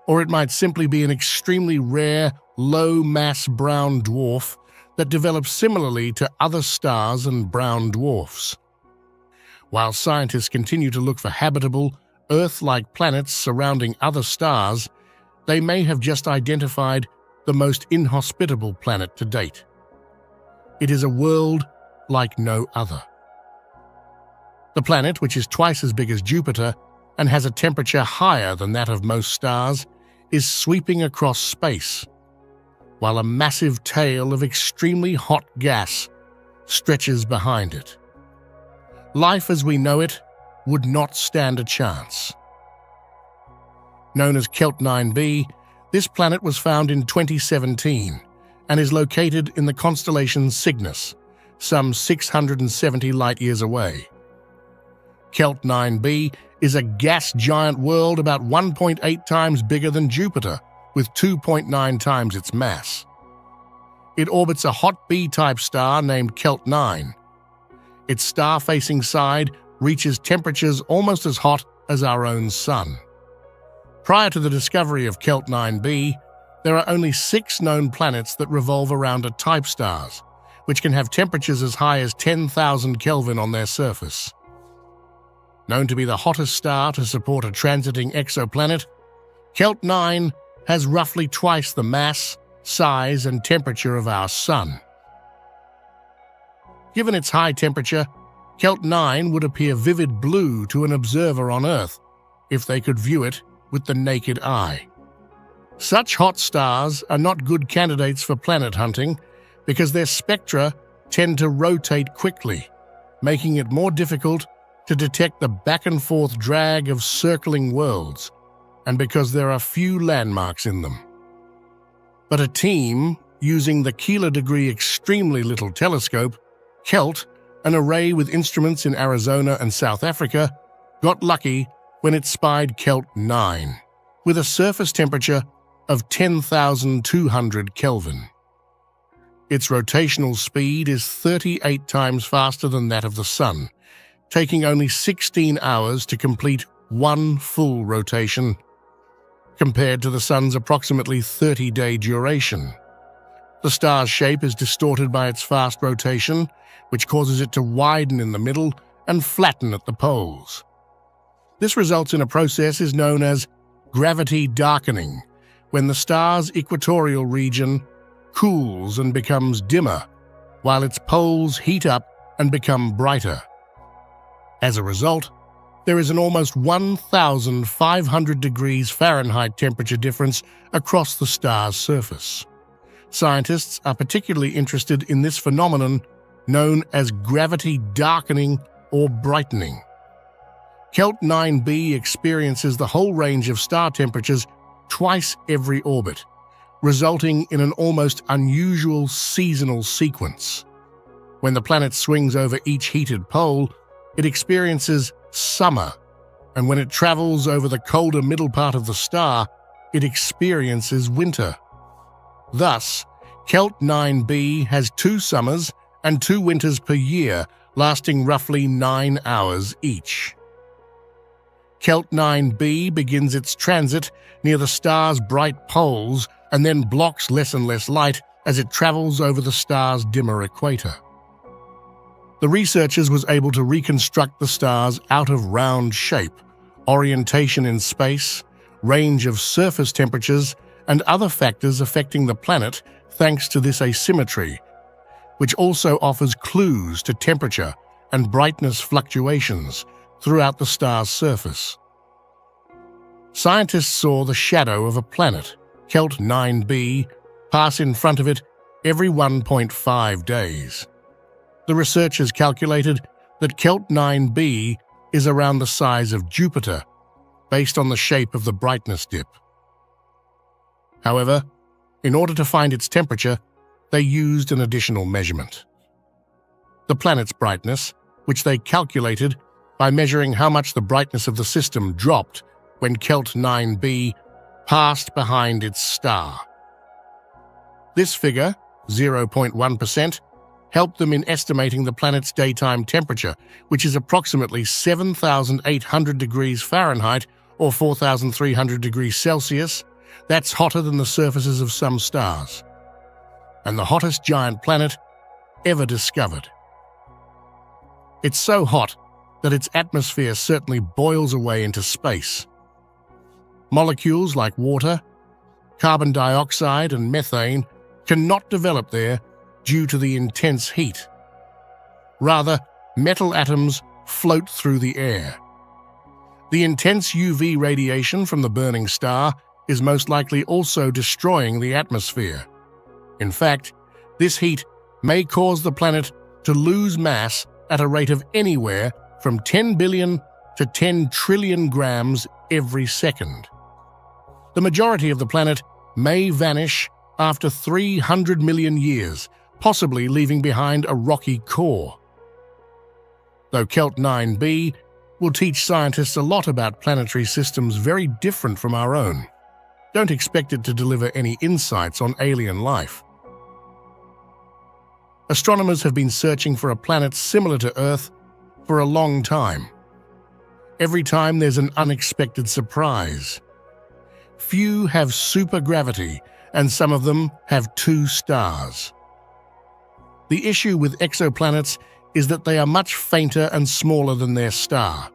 or it might simply be an extremely rare, low-mass brown dwarf that develops similarly to other stars and brown dwarfs. While scientists continue to look for habitable, Earth-like planets surrounding other stars, they may have just identified the most inhospitable planet to date. It is a world like no other. The planet, which is twice as big as Jupiter and has a temperature higher than that of most stars, is sweeping across space, while a massive tail of extremely hot gas stretches behind it. Life as we know it would not stand a chance. Known as Kelt 9b, this planet was found in 2017 and is located in the constellation Cygnus, some 670 light-years away. Kelt 9b is a gas giant world about 1.8 times bigger than Jupiter, with 2.9 times its mass. It orbits a hot B-type star named Kelt 9. Its star-facing side reaches temperatures almost as hot as our own Sun. Prior to the discovery of Kelt 9b, there are only 6 known planets that revolve around type stars, which can have temperatures as high as 10,000 Kelvin on their surface. Known to be the hottest star to support a transiting exoplanet, Kelt 9 has roughly twice the mass, size, and temperature of our Sun. Given its high temperature, Kelt 9 would appear vivid blue to an observer on Earth if they could view it with the naked eye. Such hot stars are not good candidates for planet hunting because their spectra tend to rotate quickly, making it more difficult to detect the back-and-forth drag of circling worlds, and because there are few landmarks in them. But a team using the Keeler-degree Extremely Little Telescope, KELT, an array with instruments in Arizona and South Africa, got lucky when it spied KELT 9, with a surface temperature of 10,200 Kelvin. Its rotational speed is 38 times faster than that of the Sun, taking only 16 hours to complete one full rotation, compared to the Sun's approximately 30-day duration. The star's shape is distorted by its fast rotation, which causes it to widen in the middle and flatten at the poles. This results in a process known as gravity darkening, when the star's equatorial region cools and becomes dimmer, while its poles heat up and become brighter. As a result, there is an almost 1,500 degrees Fahrenheit temperature difference across the star's surface. Scientists are particularly interested in this phenomenon known as gravity darkening or brightening. KELT 9b experiences the whole range of star temperatures twice every orbit, resulting in an almost unusual seasonal sequence. When the planet swings over each heated pole, it experiences summer, and when it travels over the colder middle part of the star, it experiences winter. Thus, KELT 9b has 2 summers and 2 winters per year, lasting roughly 9 hours each. KELT 9b begins its transit near the star's bright poles and then blocks less and less light as it travels over the star's dimmer equator. The researchers was able to reconstruct the star's out-of-round shape, orientation in space, range of surface temperatures, and other factors affecting the planet thanks to this asymmetry, which also offers clues to temperature and brightness fluctuations throughout the star's surface. Scientists saw the shadow of a planet, KELT 9b, pass in front of it every 1.5 days. The researchers calculated that KELT 9b is around the size of Jupiter, based on the shape of the brightness dip. However, in order to find its temperature, they used an additional measurement. The planet's brightness, which they calculated by measuring how much the brightness of the system dropped when KELT 9b passed behind its star. This figure, 0.1%, helped them in estimating the planet's daytime temperature, which is approximately 7,800 degrees Fahrenheit or 4,300 degrees Celsius. That's hotter than the surfaces of some stars, and the hottest giant planet ever discovered. It's so hot that its atmosphere certainly boils away into space. Molecules like water, carbon dioxide, and methane cannot develop there due to the intense heat. Rather, metal atoms float through the air. The intense UV radiation from the burning star is most likely also destroying the atmosphere. In fact, this heat may cause the planet to lose mass at a rate of anywhere from 10 billion to 10 trillion grams every second. The majority of the planet may vanish after 300 million years, possibly leaving behind a rocky core. Though KELT 9b will teach scientists a lot about planetary systems very different from our own, don't expect it to deliver any insights on alien life. Astronomers have been searching for a planet similar to Earth for a long time. Every time there's an unexpected surprise. Few have supergravity, and some of them have 2 stars. The issue with exoplanets is that they are much fainter and smaller than their star.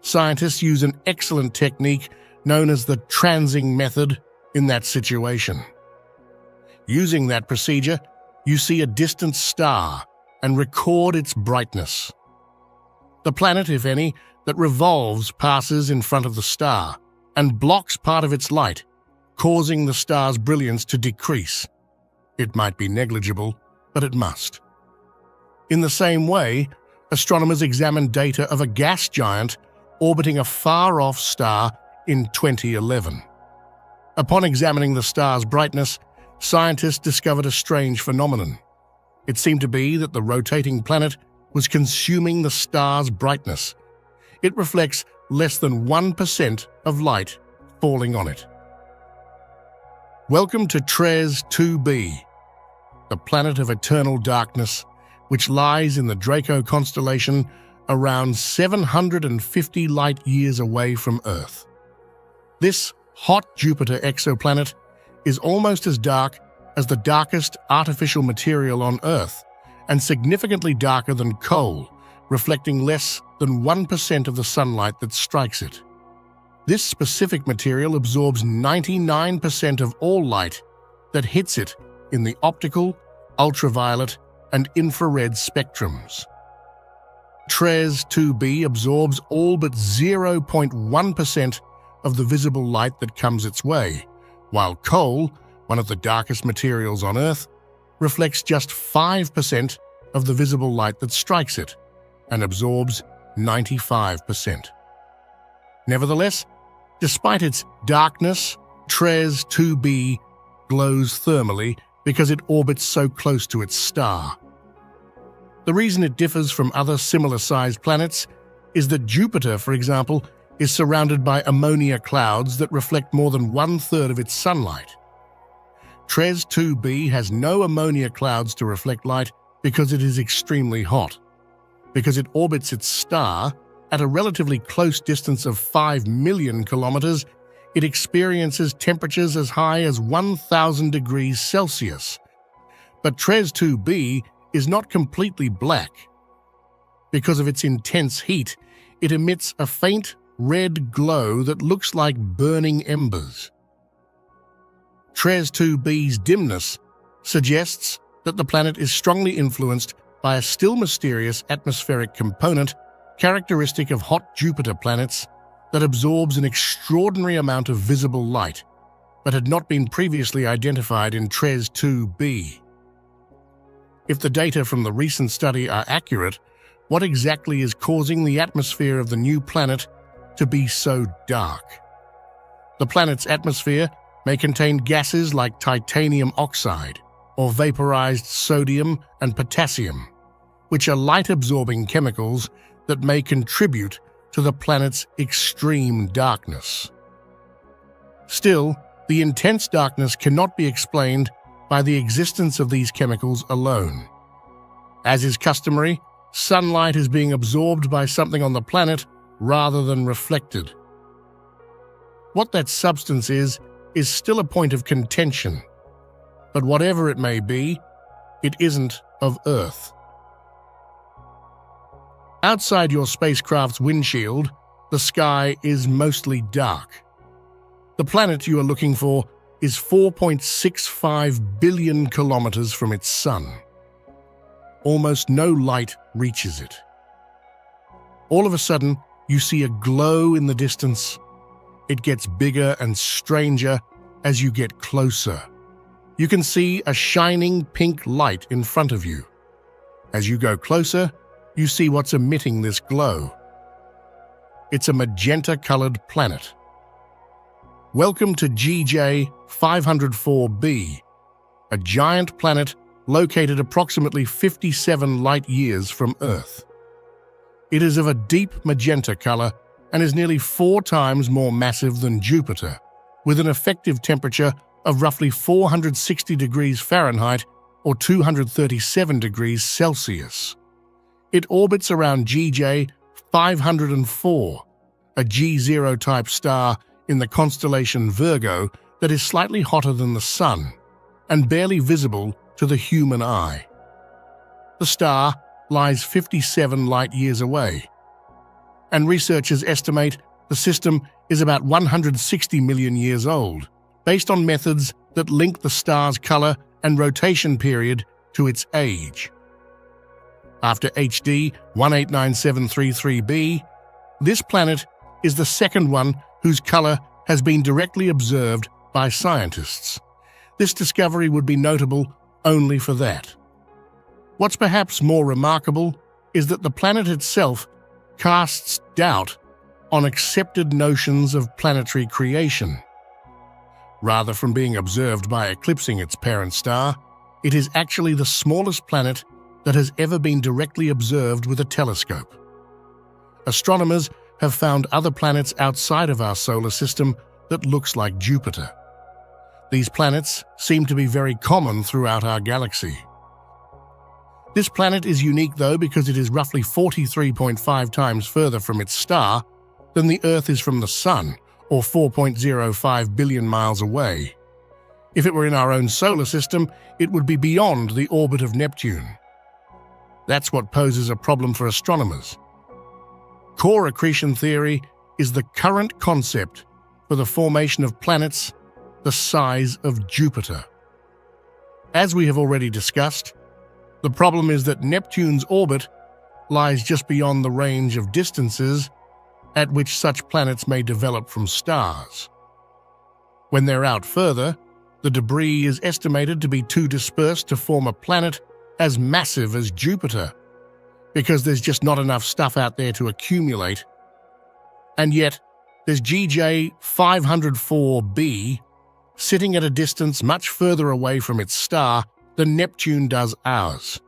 Scientists use an excellent technique known as the transing method in that situation. Using that procedure, you see a distant star and record its brightness. The planet, if any, that revolves passes in front of the star and blocks part of its light, causing the star's brilliance to decrease. It might be negligible, but it must. In the same way, astronomers examined data of a gas giant orbiting a far-off star in 2011. Upon examining the star's brightness, scientists discovered a strange phenomenon. It seemed to be that the rotating planet was consuming the star's brightness. It reflects less than 1% of light falling on it. Welcome to TRES 2b, the planet of eternal darkness, which lies in the Draco constellation around 750 light-years away from Earth. This hot Jupiter exoplanet is almost as dark as the darkest artificial material on Earth and significantly darker than coal, reflecting less than 1% of the sunlight that strikes it. This specific material absorbs 99% of all light that hits it in the optical, ultraviolet, and infrared spectrums. TRES 2b absorbs all but 0.1% of the visible light that comes its way, while coal, one of the darkest materials on Earth, reflects just 5% of the visible light that strikes it and absorbs 95%. Nevertheless, despite its darkness, TRES 2b glows thermally because it orbits so close to its star. The reason it differs from other similar-sized planets is that Jupiter, for example, is surrounded by ammonia clouds that reflect more than 1/3 of its sunlight. TRES 2b has no ammonia clouds to reflect light because it is extremely hot. Because it orbits its star at a relatively close distance of 5 million kilometers, it experiences temperatures as high as 1,000 degrees Celsius. But TRES 2b is not completely black. Because of its intense heat, it emits a faint red glow that looks like burning embers. TRES 2b's dimness suggests that the planet is strongly influenced by a still mysterious atmospheric component characteristic of hot Jupiter planets that absorbs an extraordinary amount of visible light, but had not been previously identified in TRES 2b. If the data from the recent study are accurate, what exactly is causing the atmosphere of the new planet to be so dark? The planet's atmosphere may contain gases like titanium oxide or vaporized sodium and potassium, which are light-absorbing chemicals that may contribute to the planet's extreme darkness. Still, the intense darkness cannot be explained by the existence of these chemicals alone. As is customary, sunlight is being absorbed by something on the planet rather than reflected. What that substance is still a point of contention. But whatever it may be, it isn't of Earth. Outside your spacecraft's windshield, the sky is mostly dark. The planet you are looking for is 4.65 billion kilometers from its sun. Almost no light reaches it. All of a sudden, you see a glow in the distance. It gets bigger and stranger as you get closer. You can see a shining pink light in front of you. As you go closer, you see what's emitting this glow. It's a magenta-colored planet. Welcome to GJ 504b, a giant planet located approximately 57 light-years from Earth. It is of a deep magenta color and is nearly 4 times more massive than Jupiter, with an effective temperature of roughly 460 degrees Fahrenheit or 237 degrees Celsius. It orbits around GJ 504, a G0-type star in the constellation Virgo that is slightly hotter than the Sun and barely visible to the human eye. The star lies 57 light-years away, and researchers estimate the system is about 160 million years old, based on methods that link the star's color and rotation period to its age. After HD 189733b, this planet is the second one whose color has been directly observed by scientists. This discovery would be notable only for that. What's perhaps more remarkable is that the planet itself casts doubt on accepted notions of planetary creation. Rather from being observed by eclipsing its parent star, it is actually the smallest planet that has ever been directly observed with a telescope. Astronomers have found other planets outside of our solar system that looks like Jupiter. These planets seem to be very common throughout our galaxy. This planet is unique though because it is roughly 43.5 times further from its star than the Earth is from the Sun, or 4.05 billion miles away. If it were in our own solar system, it would be beyond the orbit of Neptune. That's what poses a problem for astronomers. Core accretion theory is the current concept for the formation of planets the size of Jupiter. As we have already discussed, the problem is that Neptune's orbit lies just beyond the range of distances at which such planets may develop from stars. When they're out further, the debris is estimated to be too dispersed to form a planet as massive as Jupiter, because there's just not enough stuff out there to accumulate. And yet, there's GJ 504b sitting at a distance much further away from its star than Neptune does ours.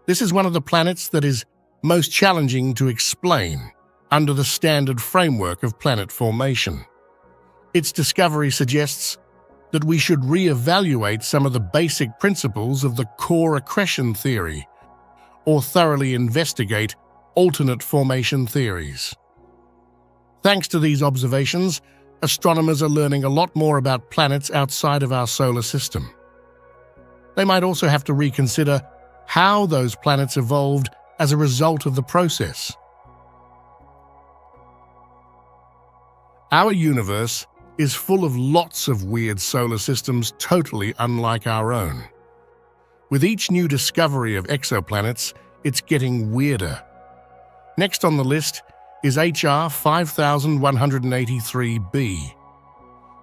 This is one of the planets that is most challenging to explain under the standard framework of planet formation. Its discovery suggests that we should re-evaluate some of the basic principles of the core accretion theory, or thoroughly investigate alternate formation theories. Thanks to these observations, astronomers are learning a lot more about planets outside of our solar system. They might also have to reconsider how those planets evolved as a result of the process. Our universe is full of lots of weird solar systems totally unlike our own. With each new discovery of exoplanets, it's getting weirder. Next on the list is HR 5183b.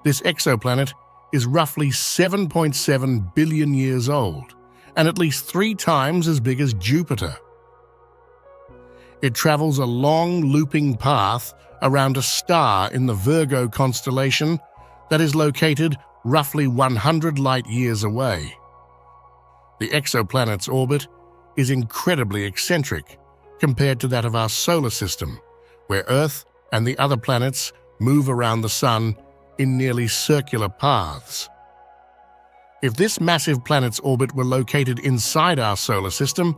This exoplanet is roughly 7.7 billion years old and at least 3 times as big as Jupiter. It travels a long looping path around a star in the Virgo constellation that is located roughly 100 light-years away. The exoplanet's orbit is incredibly eccentric compared to that of our solar system, where Earth and the other planets move around the Sun in nearly circular paths. If this massive planet's orbit were located inside our solar system,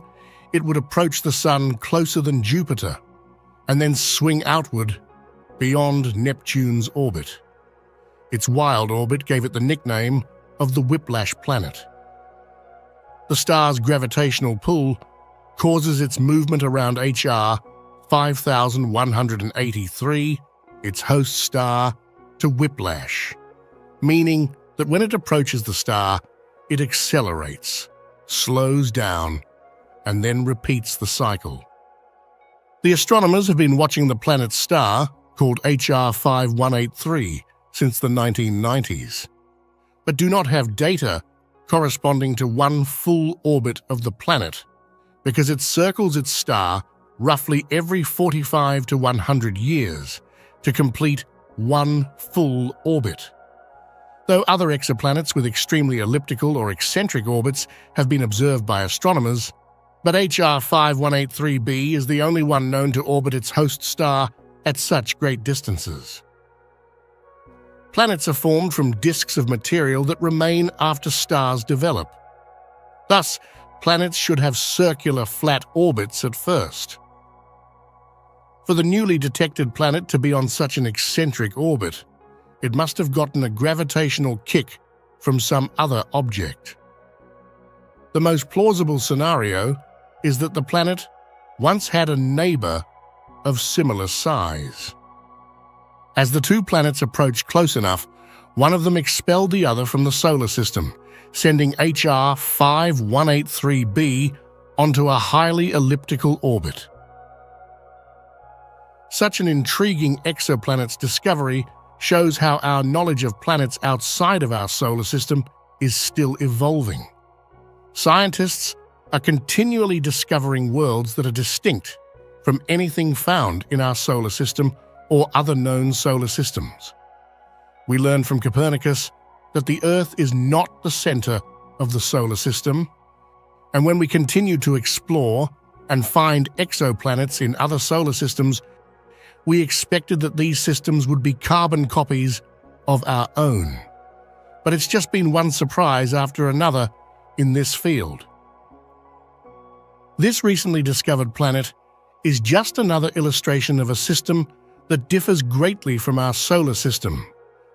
it would approach the Sun closer than Jupiter and then swing outward beyond Neptune's orbit. Its wild orbit gave it the nickname of the Whiplash Planet. The star's gravitational pull causes its movement around HR 5183, its host star, to whiplash, meaning that when it approaches the star, it accelerates, slows down, and then repeats the cycle. The astronomers have been watching the planet's star, called HR 5183, since the 1990s, but do not have data corresponding to one full orbit of the planet, because it circles its star roughly every 45 to 100 years to complete one full orbit. Though other exoplanets with extremely elliptical or eccentric orbits have been observed by astronomers, but HR 5183b is the only one known to orbit its host star at such great distances. Planets are formed from disks of material that remain after stars develop. Thus, planets should have circular, flat orbits at first. For the newly detected planet to be on such an eccentric orbit, it must have gotten a gravitational kick from some other object. The most plausible scenario is that the planet once had a neighbor of similar size. As the two planets approached close enough, one of them expelled the other from the solar system, sending HR 5183b onto a highly elliptical orbit. Such an intriguing exoplanet's discovery shows how our knowledge of planets outside of our solar system is still evolving. Scientists are continually discovering worlds that are distinct from anything found in our solar system or other known solar systems. We learn from Copernicus that the Earth is not the center of the solar system, and when we continue to explore and find exoplanets in other solar systems, we expected that these systems would be carbon copies of our own. But it's just been one surprise after another in this field. This recently discovered planet is just another illustration of a system that differs greatly from our solar system,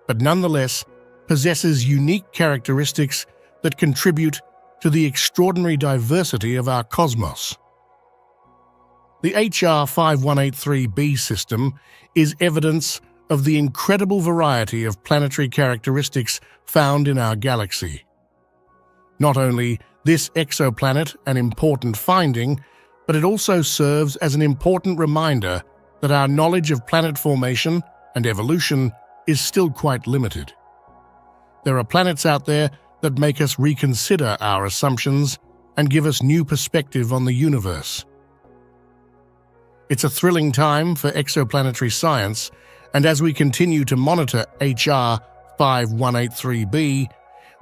but nonetheless possesses unique characteristics that contribute to the extraordinary diversity of our cosmos. The HR 5183b system is evidence of the incredible variety of planetary characteristics found in our galaxy. Not only this exoplanet an important finding, but it also serves as an important reminder that our knowledge of planet formation and evolution is still quite limited. There are planets out there that make us reconsider our assumptions and give us new perspective on the universe. It's a thrilling time for exoplanetary science, and as we continue to monitor HR 5183b,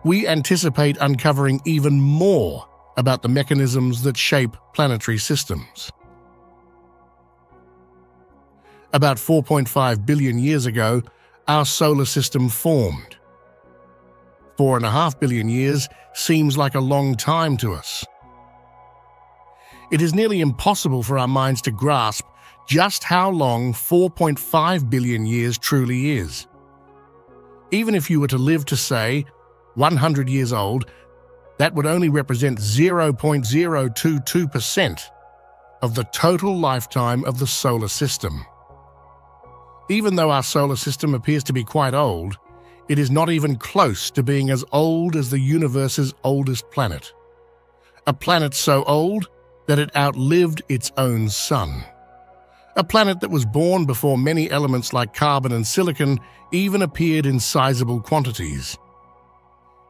we anticipate uncovering even more about the mechanisms that shape planetary systems. About 4.5 billion years ago, our solar system formed. 4.5 billion years seems like a long time to us. It is nearly impossible for our minds to grasp just how long 4.5 billion years truly is. Even if you were to live to, say, 100 years old, that would only represent 0.022% of the total lifetime of the solar system. Even though our solar system appears to be quite old, it is not even close to being as old as the universe's oldest planet. A planet so old that it outlived its own sun. A planet that was born before many elements like carbon and silicon even appeared in sizable quantities.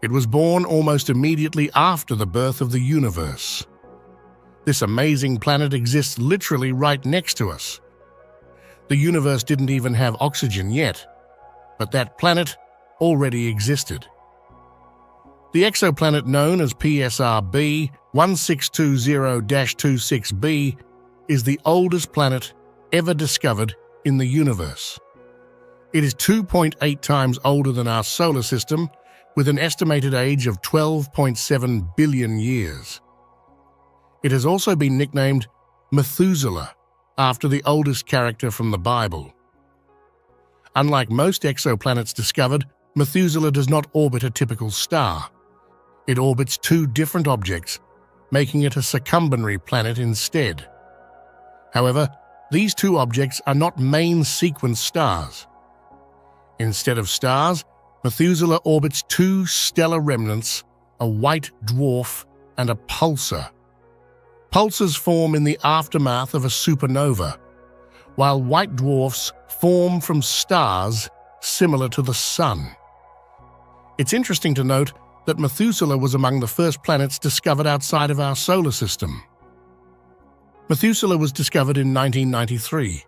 It was born almost immediately after the birth of the universe. This amazing planet exists literally right next to us. The universe didn't even have oxygen yet, but that planet already existed. The exoplanet known as PSRB 1620-26b is the oldest planet ever discovered in the universe. It is 2.8 times older than our solar system, with an estimated age of 12.7 billion years. It has also been nicknamed Methuselah, after the oldest character from the Bible. Unlike most exoplanets discovered, Methuselah does not orbit a typical star. It orbits two different objects, making it a circumbinary planet instead. However, these two objects are not main sequence stars. Instead of stars, Methuselah orbits two stellar remnants, a white dwarf and a pulsar. Pulsars form in the aftermath of a supernova, while white dwarfs form from stars similar to the Sun. It's interesting to note that Methuselah was among the first planets discovered outside of our solar system. Methuselah was discovered in 1993,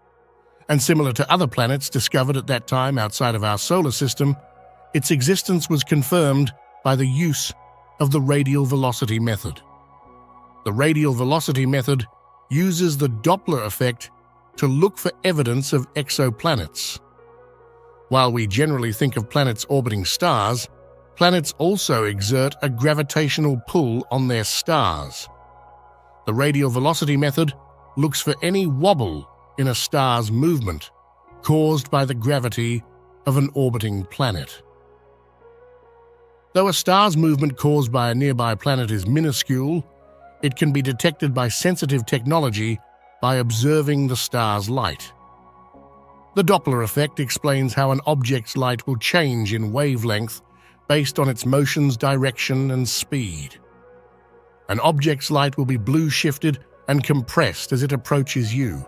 and similar to other planets discovered at that time outside of our solar system, its existence was confirmed by the use of the radial velocity method. The radial velocity method uses the Doppler effect to look for evidence of exoplanets. While we generally think of planets orbiting stars, planets also exert a gravitational pull on their stars. The radial velocity method looks for any wobble in a star's movement caused by the gravity of an orbiting planet. Though a star's movement caused by a nearby planet is minuscule, it can be detected by sensitive technology by observing the star's light. The Doppler effect explains how an object's light will change in wavelength based on its motion's direction and speed. An object's light will be blue-shifted and compressed as it approaches you.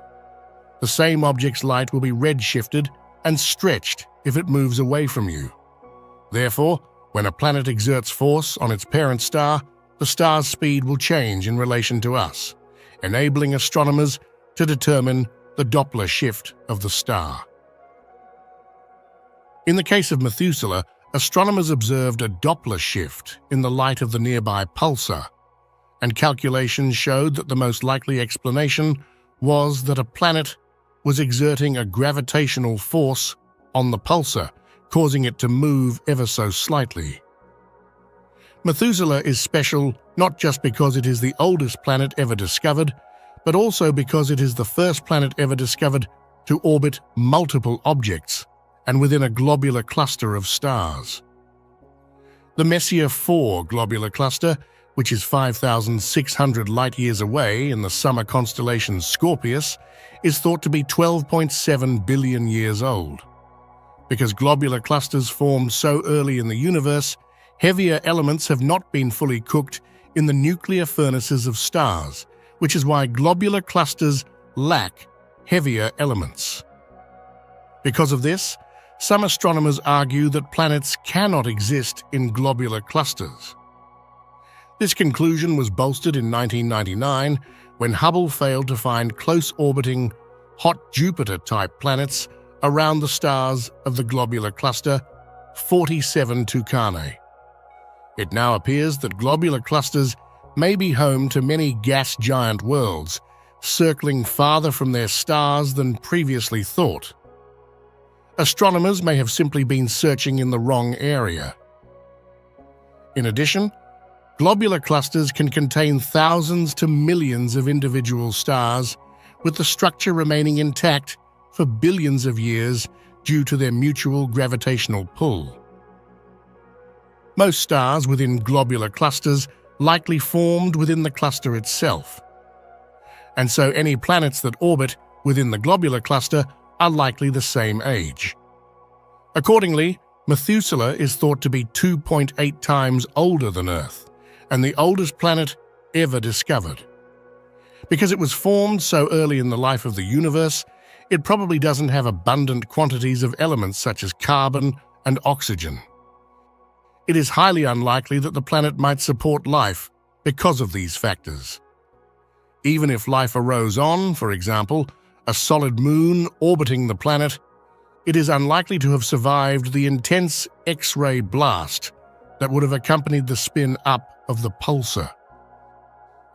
The same object's light will be red-shifted and stretched if it moves away from you. Therefore, when a planet exerts force on its parent star, the star's speed will change in relation to us, enabling astronomers to determine the Doppler shift of the star. In the case of Methuselah, astronomers observed a Doppler shift in the light of the nearby pulsar, and calculations showed that the most likely explanation was that a planet was exerting a gravitational force on the pulsar, causing it to move ever so slightly. Methuselah is special not just because it is the oldest planet ever discovered, but also because it is the first planet ever discovered to orbit multiple objects and within a globular cluster of stars. The Messier 4 globular cluster, which is 5,600 light-years away in the summer constellation Scorpius, is thought to be 12.7 billion years old. Because globular clusters formed so early in the universe, heavier elements have not been fully cooked in the nuclear furnaces of stars, which is why globular clusters lack heavier elements. Because of this, some astronomers argue that planets cannot exist in globular clusters. This conclusion was bolstered in 1999 when Hubble failed to find close-orbiting, hot Jupiter-type planets around the stars of the globular cluster 47 Tucanae. It now appears that globular clusters may be home to many gas giant worlds, circling farther from their stars than previously thought. Astronomers may have simply been searching in the wrong area. In addition, globular clusters can contain thousands to millions of individual stars, with the structure remaining intact for billions of years due to their mutual gravitational pull. Most stars within globular clusters likely formed within the cluster itself, and so any planets that orbit within the globular cluster are likely the same age. Accordingly, Methuselah is thought to be 2.8 times older than Earth, and the oldest planet ever discovered. Because it was formed so early in the life of the universe, it probably doesn't have abundant quantities of elements such as carbon and oxygen. It is highly unlikely that the planet might support life because of these factors. Even if life arose on, for example, a solid moon orbiting the planet, it is unlikely to have survived the intense X-ray blast that would have accompanied the spin up of the pulsar.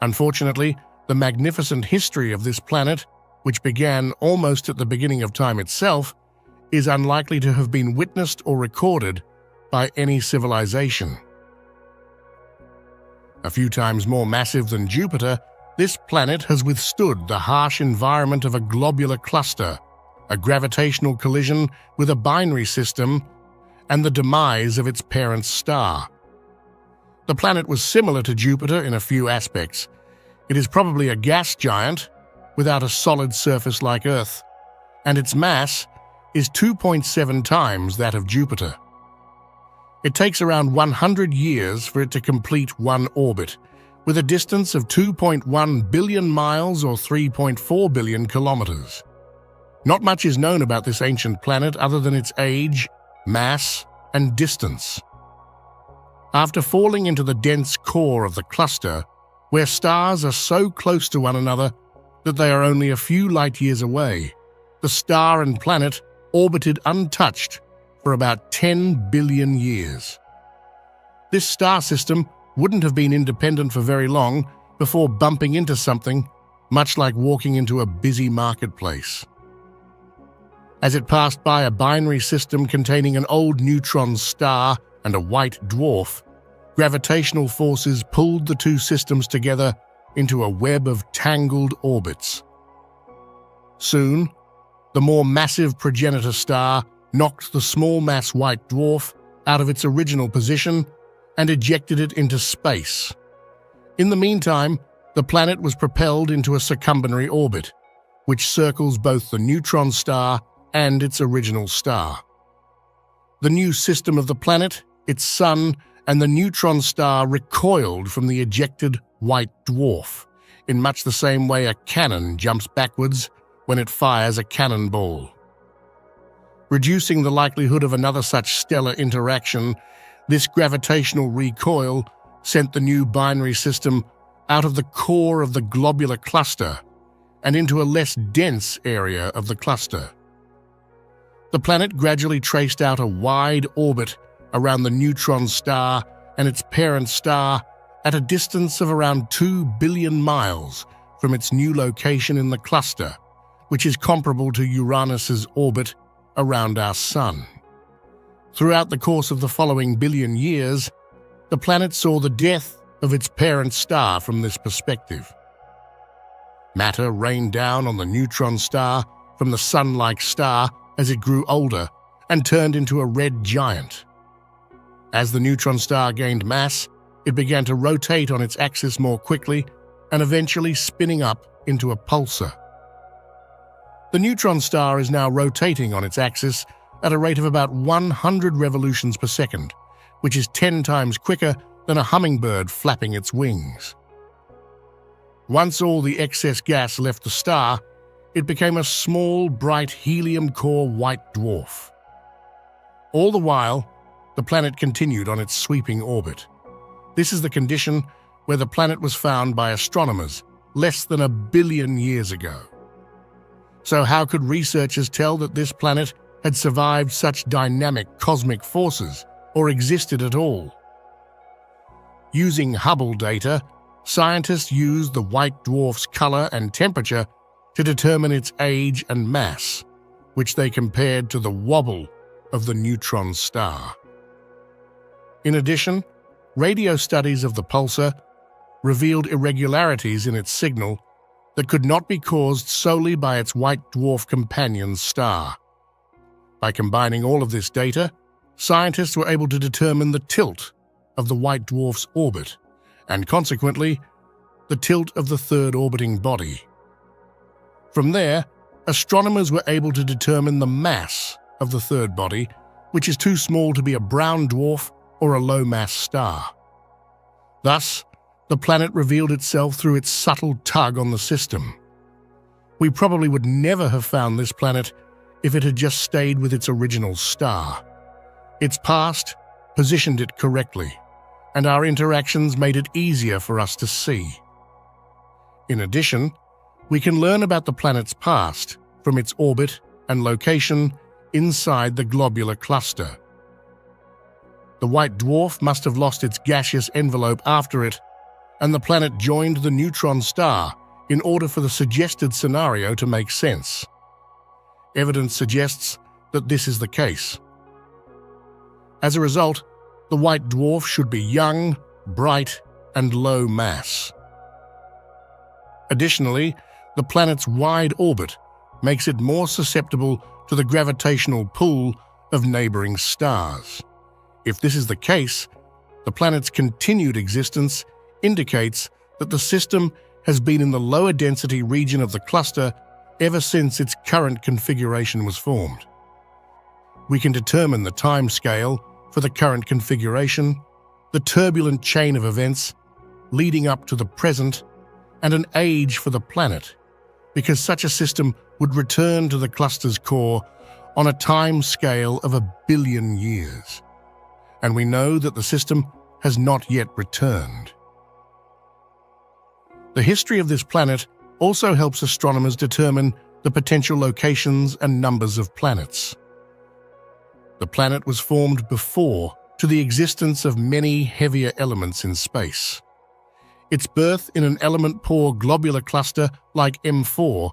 Unfortunately, the magnificent history of this planet, which began almost at the beginning of time itself, is unlikely to have been witnessed or recorded by any civilization. A few times more massive than Jupiter, this planet has withstood the harsh environment of a globular cluster, a gravitational collision with a binary system, and the demise of its parent star. The planet was similar to Jupiter in a few aspects. It is probably a gas giant without a solid surface like Earth, and its mass is 2.7 times that of Jupiter. It takes around 100 years for it to complete one orbit, with a distance of 2.1 billion miles or 3.4 billion kilometers. Not much is known about this ancient planet other than its age, mass, and distance. After falling into the dense core of the cluster, where stars are so close to one another that they are only a few light-years away, the star and planet orbited untouched for about 10 billion years. This star system wouldn't have been independent for very long before bumping into something, much like walking into a busy marketplace. As it passed by a binary system containing an old neutron star and a white dwarf, gravitational forces pulled the two systems together into a web of tangled orbits. Soon, the more massive progenitor star knocked the small-mass white dwarf out of its original position and ejected it into space. In the meantime, the planet was propelled into a circumbinary orbit, which circles both the neutron star and its original star. The new system of the planet, its sun, and the neutron star recoiled from the ejected white dwarf, in much the same way a cannon jumps backwards when it fires a cannonball. Reducing the likelihood of another such stellar interaction, this gravitational recoil sent the new binary system out of the core of the globular cluster and into a less dense area of the cluster. The planet gradually traced out a wide orbit around the neutron star and its parent star at a distance of around 2 billion miles from its new location in the cluster, which is comparable to Uranus's orbit around our Sun. Throughout the course of the following billion years, the planet saw the death of its parent star from this perspective. Matter rained down on the neutron star from the Sun-like star as it grew older and turned into a red giant. As the neutron star gained mass, it began to rotate on its axis more quickly and eventually spinning up into a pulsar. The neutron star is now rotating on its axis at a rate of about 100 revolutions per second, which is 10 times quicker than a hummingbird flapping its wings. Once all the excess gas left the star, it became a small, bright helium-core white dwarf. All the while, the planet continued on its sweeping orbit. This is the condition where the planet was found by astronomers less than 1 billion years ago. So how could researchers tell that this planet had survived such dynamic cosmic forces or existed at all? Using Hubble data, scientists used the white dwarf's color and temperature to determine its age and mass, which they compared to the wobble of the neutron star. In addition, radio studies of the pulsar revealed irregularities in its signal that could not be caused solely by its white dwarf companion star. By combining all of this data, scientists were able to determine the tilt of the white dwarf's orbit, and consequently, the tilt of the third orbiting body. From there, astronomers were able to determine the mass of the third body, which is too small to be a brown dwarf or a low-mass star. Thus, the planet revealed itself through its subtle tug on the system. We probably would never have found this planet if it had just stayed with its original star. Its past positioned it correctly, and our interactions made it easier for us to see. In addition, we can learn about the planet's past from its orbit and location inside the globular cluster. The white dwarf must have lost its gaseous envelope after it, and the planet joined the neutron star in order for the suggested scenario to make sense. Evidence suggests that this is the case. As a result, the white dwarf should be young, bright, and low mass. Additionally, the planet's wide orbit makes it more susceptible to the gravitational pull of neighboring stars. If this is the case, the planet's continued existence indicates that the system has been in the lower density region of the cluster ever since its current configuration was formed. We can determine the time scale for the current configuration, the turbulent chain of events leading up to the present, and an age for the planet, because such a system would return to the cluster's core on a time scale of 1 billion years. And we know that the system has not yet returned. The history of this planet also helps astronomers determine the potential locations and numbers of planets. The planet was formed before to the existence of many heavier elements in space. Its birth in an element-poor globular cluster like M4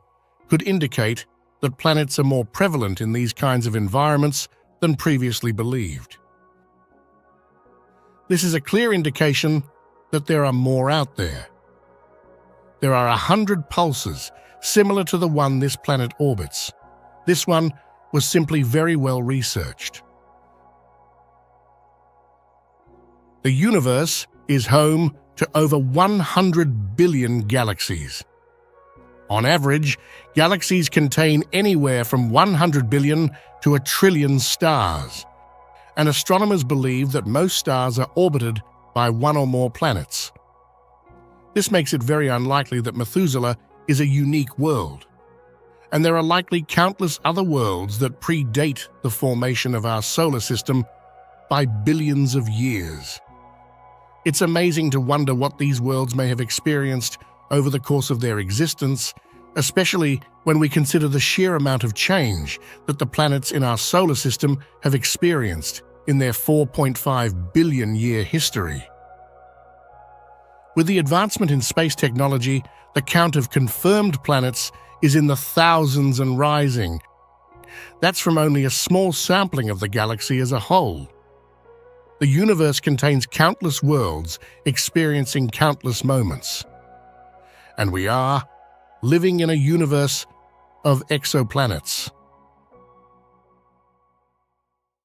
could indicate that planets are more prevalent in these kinds of environments than previously believed. This is a clear indication that there are more out there. There are 100 pulsars similar to the one this planet orbits. This one was simply very well researched. The universe is home to over 100 billion galaxies. On average, galaxies contain anywhere from 100 billion to 1 trillion stars, and astronomers believe that most stars are orbited by one or more planets. This makes it very unlikely that Methuselah is a unique world. and there are likely countless other worlds that predate the formation of our solar system by billions of years. It's amazing to wonder what these worlds may have experienced over the course of their existence, especially when we consider the sheer amount of change that the planets in our solar system have experienced in their 4.5 billion-year history. With the advancement in space technology, the count of confirmed planets is in the thousands and rising. That's from only a small sampling of the galaxy as a whole. The universe contains countless worlds experiencing countless moments. And we are living in a universe of exoplanets.